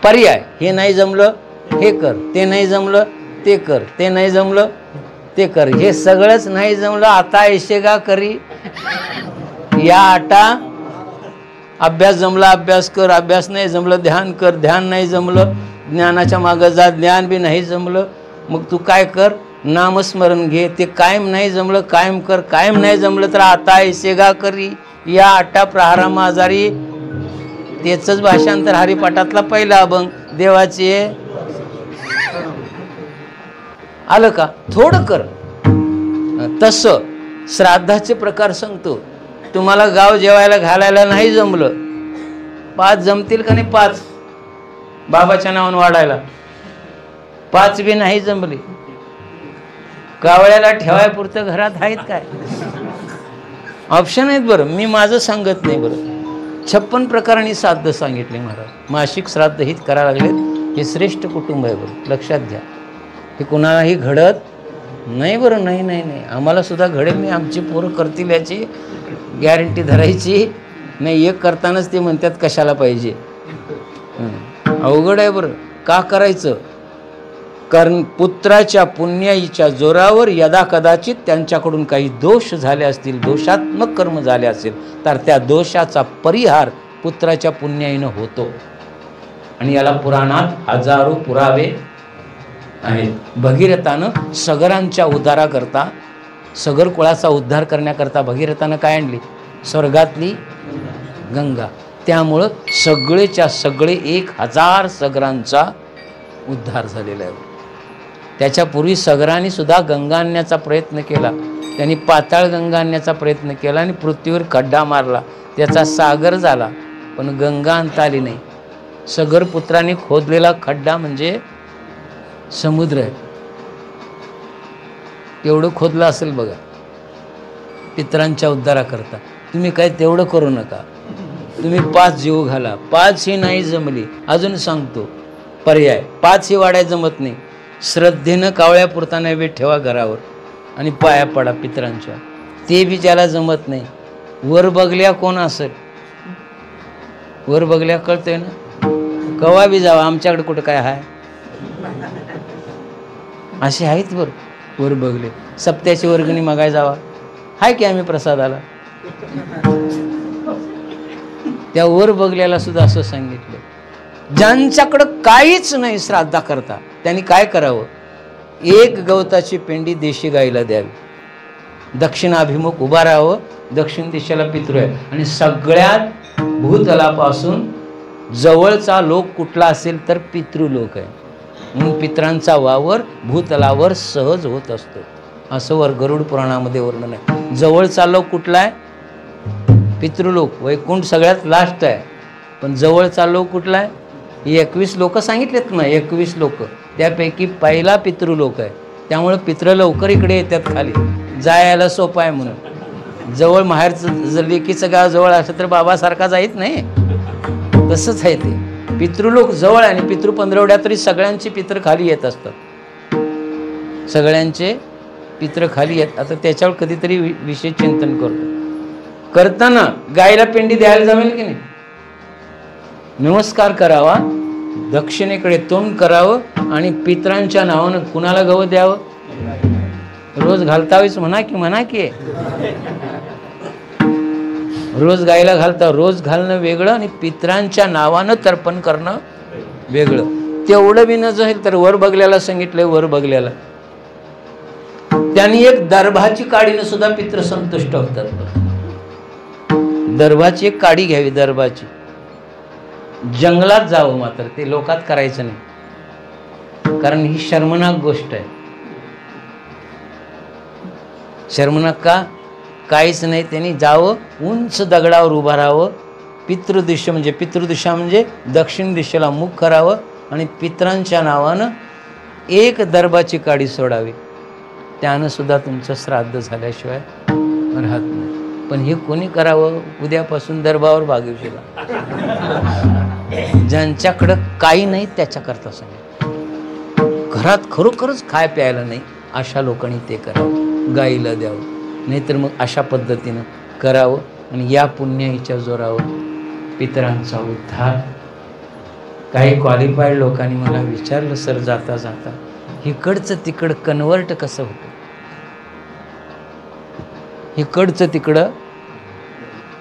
पर्याय. हे नाही जमलं हे कर, ते नाही जमलं ते कर, ते नाही जमलं ते कर. हे सगळंच नाही जमलं आता ऐसे का करी या आटा. अभ्यास जमला अभ्यास कर, अभ्यास नाही जमलं ध्यान कर, ध्यान नाही जमलं ज्ञानाच्या मागं जा, ज्ञान बी नाही जमलं, मग तू काय कर? नामस्मरण घे. ते कायम नाही जमलं कायम कर, कायम नाही जमलं तर आता ऐसे गा करी या आटा प्रहारा माजारी. त्याचंच भाषांतर हरिपाठातला पहिला अभंग. देवाचे आलं का? थोडं कर. तसं श्राद्धाचे प्रकार सांगतो. तुम्हाला गाव जेवायला घालायला नाही जमलं, 5 जमतील का नाही? 5 बाबाच्या नावानं वाढायला 5 बी नाही जमली, कावळ्याला ठेवाय पुरतं घरात आहेत काय? ऑप्शन आहेत बरं. मी माझं सांगत नाही बरं. 56 प्रकारांनी श्राद्ध सांगितले महाराज. मासिक श्राद्ध हित करायला लागलेत. हे श्रेष्ठ कुटुंब आहे बरं, लक्षात घ्या. हे कुणालाही घडत नाही बरं. नाही नाही नाही, आम्हाला सुद्धा घडेल नाही. आमची पोरं करतील याची गॅरंटी धरायची नाही. एक करतानाच ते म्हणतात कशाला पाहिजे. अवघड आहे बरं. का करायचं? कारण पुत्राच्या पुण्याईच्या जोरावर यदा कदाचित त्यांच्याकडून काही दोष झाले असतील, दोषात्मक कर्म झाले असेल, तर त्या दोषाचा परिहार पुत्राच्या पुण्याईनं होतो. आणि याला पुराणात हजारो पुरावे आहेत. भगीरथानं सगरांच्या उद्धाराकरता, सगर कुळाचा उद्धार करण्याकरता भगीरथानं काय आणली? स्वर्गातली गंगा. त्यामुळं सगळेच्या सगळे 1000 सगरांचा उद्धार झालेला आहे. त्याच्यापूर्वी सगरांनी सुद्धा गंगा आणण्याचा प्रयत्न केला. त्यांनी पाताळ गंगा आणण्याचा प्रयत्न केला आणि पृथ्वीवर खड्डा मारला, त्याचा सागर झाला, पण गंगा आणता आली नाही. सगर पुत्रांनी खोदलेला खड्डा म्हणजे समुद्र आहे. तेवढं खोदलं असेल बघा पितरांच्या उद्धाराकरता. तुम्ही काय तेवढं करू नका. तुम्ही 5 जीव घाला. 5 ही नाही जमली, अजून सांगतो पर्याय. 5 ही वाढाय जमत नाही. श्रद्धेनं कावळ्यापुरता नैवेद्य ठेवा घरावर आणि पाया पडा पितरांच्या. ते बी ज्याला जमत नाही, वर बघल्या कोण असेल? वर बघल्या कळतंय ना, कवा बी जावा. आमच्याकडे कुठं काय आहे? असे आहेत बरं वर बघले. सप्त्याची वर्गणी मागाय जावा, हाय की आम्ही प्रसादाला. त्या वर बघल्याला सुद्धा असं सांगितलं. ज्यांच्याकडं काहीच नाही श्राद्धा करता, त्यांनी काय करावं? 1 गवताची पेंडी देशी गाईला द्यावी, दक्षिणाभिमुख उभा राहावं. दक्षिण दिशेला पितृ आहे आणि सगळ्यात भूतलापासून जवळचा लोक कुठला असेल तर पितृलोक आहे. म्हणून पितरांचा वावर भूतलावर सहज होत असतो, असं गरुड पुराणामध्ये वर्णन आहे. जवळचा लोक कुठला आहे? पितृलोक. वैकुंठ सगळ्यात लास्ट आहे, पण जवळचा लोक कुठला आहे? 21 लोक सांगितलेत ना, 21 लोक. त्यापैकी पहिला पितृलोक आहे. त्यामुळे पितृ लवकर इकडे येतात खाली, जायला सोपं आहे म्हणून. जवळ माहेरचं जर लेकीचं गाव जवळ असं तर बाबासारखा जाईत नाही, तसंच आहे ते. पितृलोक जवळ आहे आणि पितृ पंधरवड्या तरी सगळ्यांची पितृ खाली येत असतात. सगळ्यांचे पितृ खाली येत. आता त्याच्यावर कधीतरी विशेष चिंतन करतो. करताना गायला पेंडी द्यायला जमेल की नाही? नमस्कार करावा, दक्षिणेकडे तोंड करावं आणि पितरांच्या नावानं कुणाला गवत द्यावं? रोज घालतावीच म्हणा की रोज गायला घालता. रोज घालणं वेगळं आणि पितरांच्या नावानं तर्पण करणं वेगळं. तेवढं बी न जाईल तर वर बघल्याला सांगितलंय. वर बघल्याला त्यांनी एक दर्भाची काडीनं सुद्धा पित्र संतुष्ट होतात. दर्भाची एक काडी घ्यावी. दर्भाची जंगलात जावं, मात्र ते लोकात करायचं नाही, कारण ही शर्मनाक गोष्ट आहे. शर्मनाक का? काहीच नाही. त्यांनी जावं, उंच दगडावर उभं राहावं, पितृदिशा म्हणजे दक्षिण दिशेला मुख करावं आणि पितरांच्या नावानं एक दर्भाची काडी सोडावी. त्यानं सुद्धा तुमचं श्राद्ध झाल्याशिवाय राहत नाही. पण हे कोणी करावं? उद्यापासून दर्भावर भागवशीला. ज्यांच्याकडं काही नाही त्याच्याकरता सांगितलं. घरात खरोखरच खाय प्यायला नाही अशा लोकांनी ते करावं, गाईला द्यावं. नाहीतर मग अशा पद्धतीनं करावं आणि या पुण्याईच्या जोरावर पितरांचा उद्धार. काही क्वालिफाईड लोकांनी मला विचारलं, सर जाता जाता इकडचं तिकडं कन्वर्ट कसं होतं? इकडचं तिकडं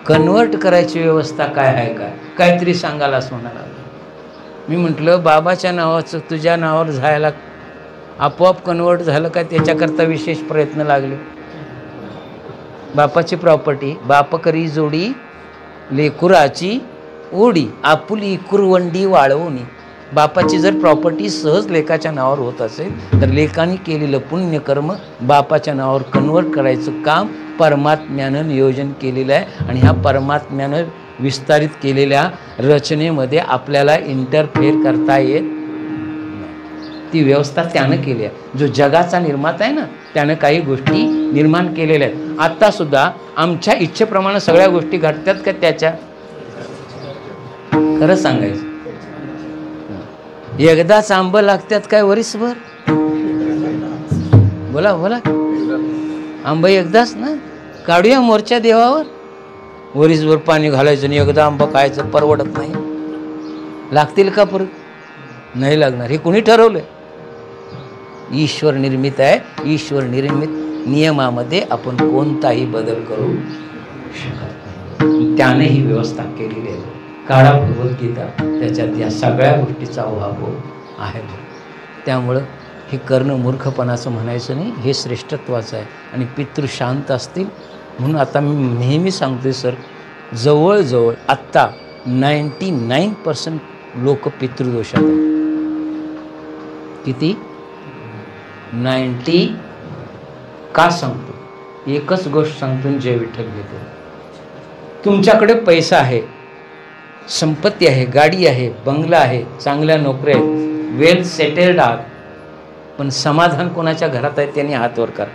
कन्वर्ट करायची व्यवस्था काय आहे काय? काहीतरी सांगायला असं म्हणाला. मी म्हटलं बाबाच्या नावाचं तुझ्या नावावर जायला आपोआप कन्वर्ट झालं काय त्याच्याकरता विशेष प्रयत्न लागले. बापाची प्रॉपर्टी बाप करी जोडी लेकुराची ओढी आपुली कुरवंडी वाळवणी. बापाची जर प्रॉपर्टी सहज लेकाच्या नावावर होत असेल तर लेकाने केलेलं पुण्यकर्म बापाच्या नावावर कन्वर्ट करायचं काम परमात्म्यानं नियोजन केलेलं आहे. आणि ह्या परमात्म्यानं विस्तारित केलेल्या रचनेमध्ये आपल्याला इंटरफेअर करता येत नाही. ती व्यवस्था त्यानं केली आहे. जो जगाचा निर्माता आहे ना त्यानं काही गोष्टी निर्माण केलेल्या आहेत. आत्तासुद्धा आमच्या इच्छेप्रमाणे सगळ्या गोष्टी घडतात का त्याच्या? खरं सांगायचं एकदाच आंब लागतात काय वरीसभर? बोला बोला. आंबा एकदाच ना. काढूया मोर्चा देवावर. वरीसभर पाणी घालायचं आणि एकदा आंबा खायचं परवडत नाही. लागतील का परत? नाही लागणार. हे कुणी ठरवलंय? ईश्वर निर्मित आहे. ईश्वर निर्मित नियमामध्ये आपण कोणताही बदल करू शकत नाही. त्याने ही व्यवस्था केलेली आहे. काळा भगवद्गीता त्याच्यात या सगळ्या गोष्टीचा अभाव आहे. त्यामुळं हे करणं मूर्खपणाचं म्हणायचं नाही. हे श्रेष्ठत्वाचं आहे. आणि पितृ शांत असतील म्हणून आता मी नेहमी सांगतोय सर, जवळजवळ आत्ता 99% लोक पितृदोषात आहेत. किती? 90. का सांगतो? एकच गोष्ट सांगतो. जय विठ्ठल घेतो. तुमच्याकडे पैसा आहे, संपत्ती आहे, गाडी आहे, बंगला आहे, चांगल्या नोकऱ्या आहेत, वेल सेटल्ड आहात, पण समाधान कोणाच्या घरात आहे त्यांनी हात वर करा.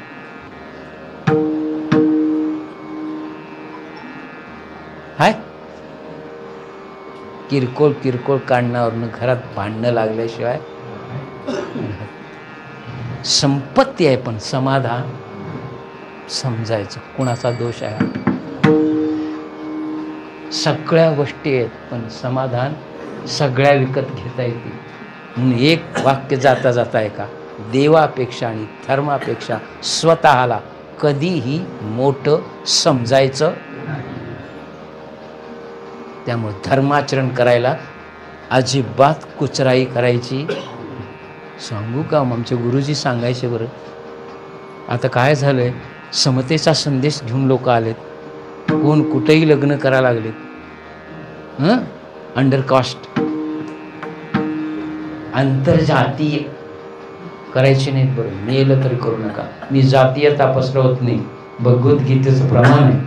हाय किरकोळ किरकोळ काढण्यावरनं घरात भांडणं लागल्याशिवाय. संपत्ती आहे पण समाधान समजायचं कुणाचा दोष आहे. सगळ्या गोष्टी आहेत पण समाधान सगळ्या विकत घेता येते. म्हणून एक वाक्य जाता जाता आहे का, देवापेक्षा आणि धर्मापेक्षा स्वतःला कधीही मोठं समजायचं. त्यामुळे धर्माचरण करायला अजिबात कुचराई करायची. सांगू का, आमचे गुरुजी सांगायचे बरं. आता काय झालंय, समतेचा संदेश घेऊन लोक आलेत. कोण कुठेही लग्न करायला लागलेत. अंडरकास्ट, आंतरजातीय करायचे नाहीत. बरं, मेलं तरी करू नका. मी जातीयता पसरवत नाही. भगवद्गीतेचं प्रमाण आहे.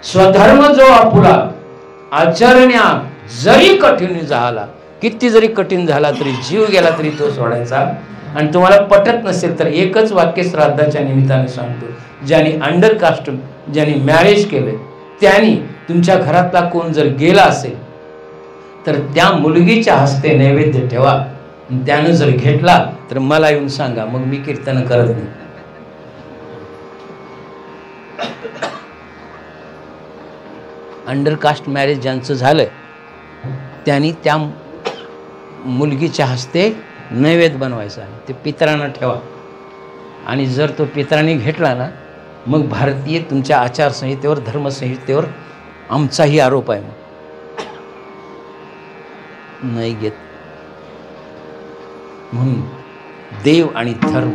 स्वधर्म जो आपुला आचरण्या जरी कठीण झाला, किती जरी कठीण झाला तरी, जीव गेला तरी तो सोडायचा. आणि तुम्हाला पटत नसेल तर एकच वाक्य श्राद्धाच्या निमित्ताने सांगतो. ज्यांनी अंडरकास्ट, ज्यांनी मॅरेज केले, त्यांनी तुमच्या घरातला कोण जर गेला असेल तर त्या मुलगीच्या हस्ते नैवेद्य ठेवा. त्यानं जर घेतला तर मला येऊन सांगा, मग मी कीर्तन करत नाही. अंडरकास्ट मॅरेज ज्यांचं झालंय त्यांनी त्या मुलगीच्या हस्ते नैवेद्य बनवायचा आहे. ते पितरांना ठेवा. आणि जर तो पितरांनी घेतला ना, मग भारतीय तुमच्या आचारसंहितेवर, धर्मसंहितेवर आमचाही आरोप आहे. मग नाही घेत. म्हणून देव आणि धर्म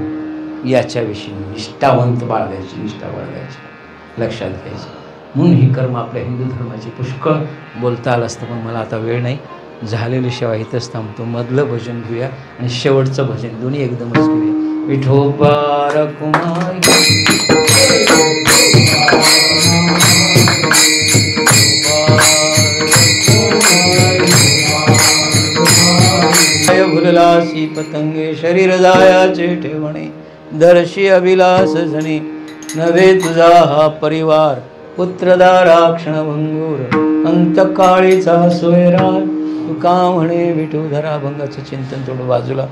याच्याविषयी निष्ठावंत बाळगायची, निष्ठा बाळगायची, लक्षात घ्यायचं. म्हणून ही कर्म आपल्या हिंदू धर्माची पुष्कळ बोलता आलं असतं, पण मला आता वेळ नाही. झालेली सेवा इथंच थांबतो. मधलं भजन घेऊया आणि शेवटचं भजन, दोन्ही एकदमच घेऊया. विठोबा कुमार भुललासी पतंगे शरीर जायाचे ठेवणे, दर्शी अभिलास झणे, नव्हे तुझा हा परिवार, पुत्रदारा क्षणभंगूर, अंतकाळीचा सोयरा, तुका म्हणे विठूधरा. भंगाचं चिंतन थोडं बाजूला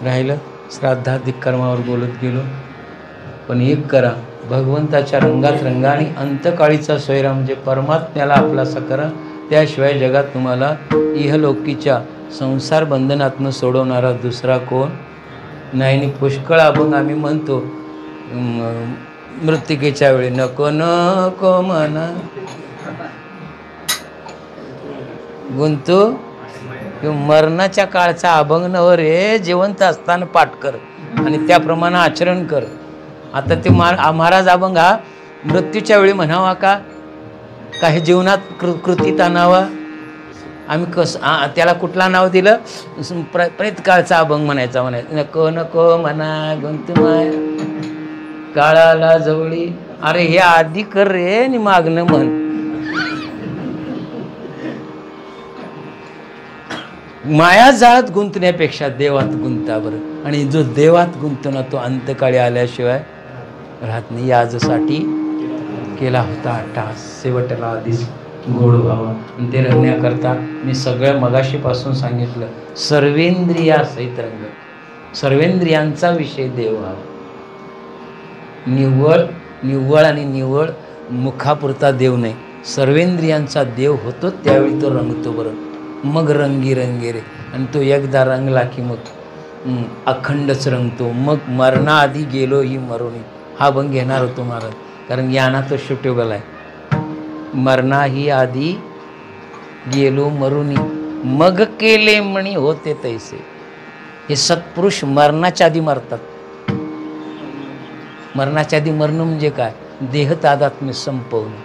राहिलं, श्राद्धाधिक कर्मावर बोलत गेलो. पण एक करा, भगवंताच्या रंगात रंगा आणि अंतकाळीचा सोयरा म्हणजे परमात्म्याला आपलासा करा. त्याशिवाय जगात तुम्हाला इहलोकीच्या संसार बंधनातनं सोडवणारा दुसरा कोण नाही. आणि पुष्कळ अभंग आम्ही म्हणतो मृत्तिकेच्या वेळी, नको नको म्हणा गुंतू. मरणाच्या काळचा अभंग नव रे, जिवंत असताना पाठ कर. आणि त्याप्रमाणे आचरण कर. आता ते महाराज अभंग हा मृत्यूच्या वेळी म्हणावा का हे जीवनात कृतीत आणावा? आम्ही त्याला कुठला नाव दिलं? प्रेतकाळचा अभंग म्हणायचा. नको नको म्हणा गुंतमाय काळाला जवळी. अरे हे आधी कर रे आणि मागणं म्हण. माया जाळात गुंतण्यापेक्षा देवात गुंता बरं. आणि जो देवात गुंततो ना तो अंतकाळी आल्याशिवाय राहत नाही. याजसाठी केला होता अट्टहास शेवटला आधीच गोड व्हावा. आणि ते रंगण्याकरता मी सगळं मगाशीपासून सांगितलं सर्वेंद्रिया सहित रंग. सर्वेंद्रियांचा विषय देव व्हावा. निव्वळ आणि निव्वळ मुखापुरता देव नाही. सर्वेंद्रियांचा देव होतो त्यावेळी तो रंगतो बरं. मग रंगी रंगे रे. आणि तो एकदा रंगला की मग अखंडच रंगतो. मग मरणाआधी गेलो ही मरुनी. हा भंग घेणार होतो महाराज, कारण याना तो सुटेबल आहे. मरणा ही आधी गेलो मरुनी मग केले म्हणी होते तैसे. हे सत्पुरुष मरणाच्या आधी मरतात. मरणाच्या आधी मरणं म्हणजे काय? देह तादात्म्य संपवणं.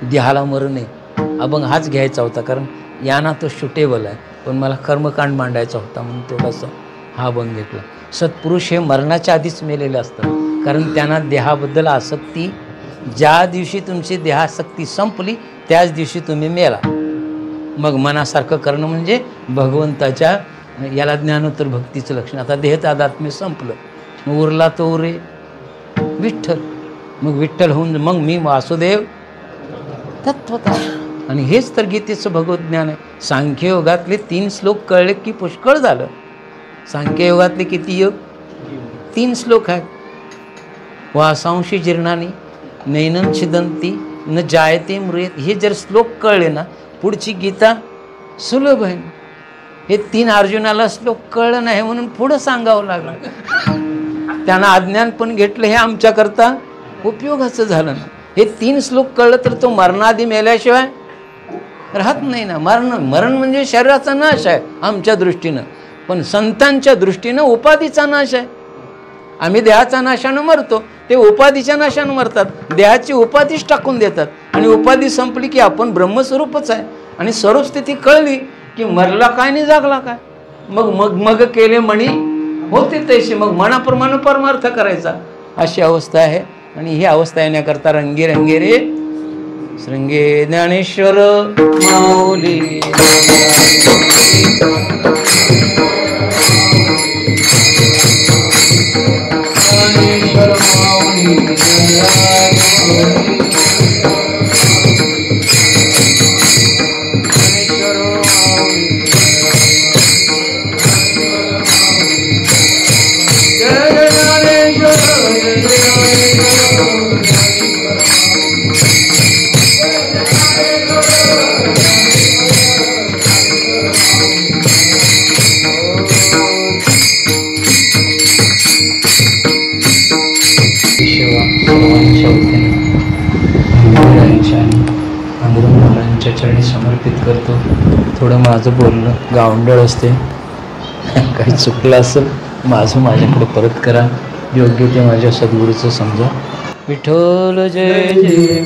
देहाला मरणे अभंग हाच घ्यायचा होता, कारण याना तो सुटेबल आहे. पण मला कर्मकांड मांडायचा होता म्हणून थोडासा हा अभंग घेतला. सत्पुरुष हे मरणाच्या आधीच मेलेले असतात, कारण त्यांना देहाबद्दल आसक्ती, ज्या दिवशी तुमची देहासक्ती संपली त्याच दिवशी तुम्ही मेला. मग मनासारखं करणं म्हणजे भगवंताच्या याला ज्ञानोत्तर भक्तीचं लक्षण. आता देह तादात्म्य संपलं, मग उरला तो उरे विठ्ठल. मग विठ्ठल होऊन मग मी वासुदेव तत्वता. आणि हेच तर गीतेचं भगवज्ञान आहे. सांख्ययोगातले 3 श्लोक कळले की पुष्कळ झालं. सांख्ययोगातले किती योग? 3 श्लोक आहेत. वासांशी जीर्णानी नैनम छिदंती न जायते मृयत. हे जर श्लोक कळले ना पुढची गीता सुलभ आहे. हे 3 अर्जुनाला श्लोक कळलं नाही म्हणून पुढं सांगावं लागलं. त्यांना अज्ञान पण घेतलं. हे आमच्याकरता उपयोगाचं झालं ना. हे 3 श्लोक कळलं तर तो मरणाआधी मेल्याशिवाय राहत नाही ना. मरण म्हणजे शरीराचा नाश आहे आमच्या दृष्टीनं, पण संतांच्या दृष्टीनं उपाधीचा नाश आहे. आम्ही देहाचा नाशानं मरतो, ते उपाधीच्या नाशानं मरतात. देहाची उपाधीच टाकून देतात आणि उपाधी संपली की आपण ब्रह्मस्वरूपच आहे. आणि स्वरूपस्थिती कळली की मरला काय नाही जागला काय. मग मग मग केले म्हणी होते तैसे. मग मनाप्रमाणे परमार्थ करायचा, अशी अवस्था आहे. आणि ही अवस्था येण्याकरता रंगे रंगे रे श्रृंगे ज्ञानेश्वर माऊली. चरणी समर्पित करतो. थोडं माझं बोलणं गावंडळ असते, काही चुकलं असेल माझं माझ्याकडे परत करा. योग्य ते माझ्या सद्गुरूचं समजा. विठ्ठल जय जय.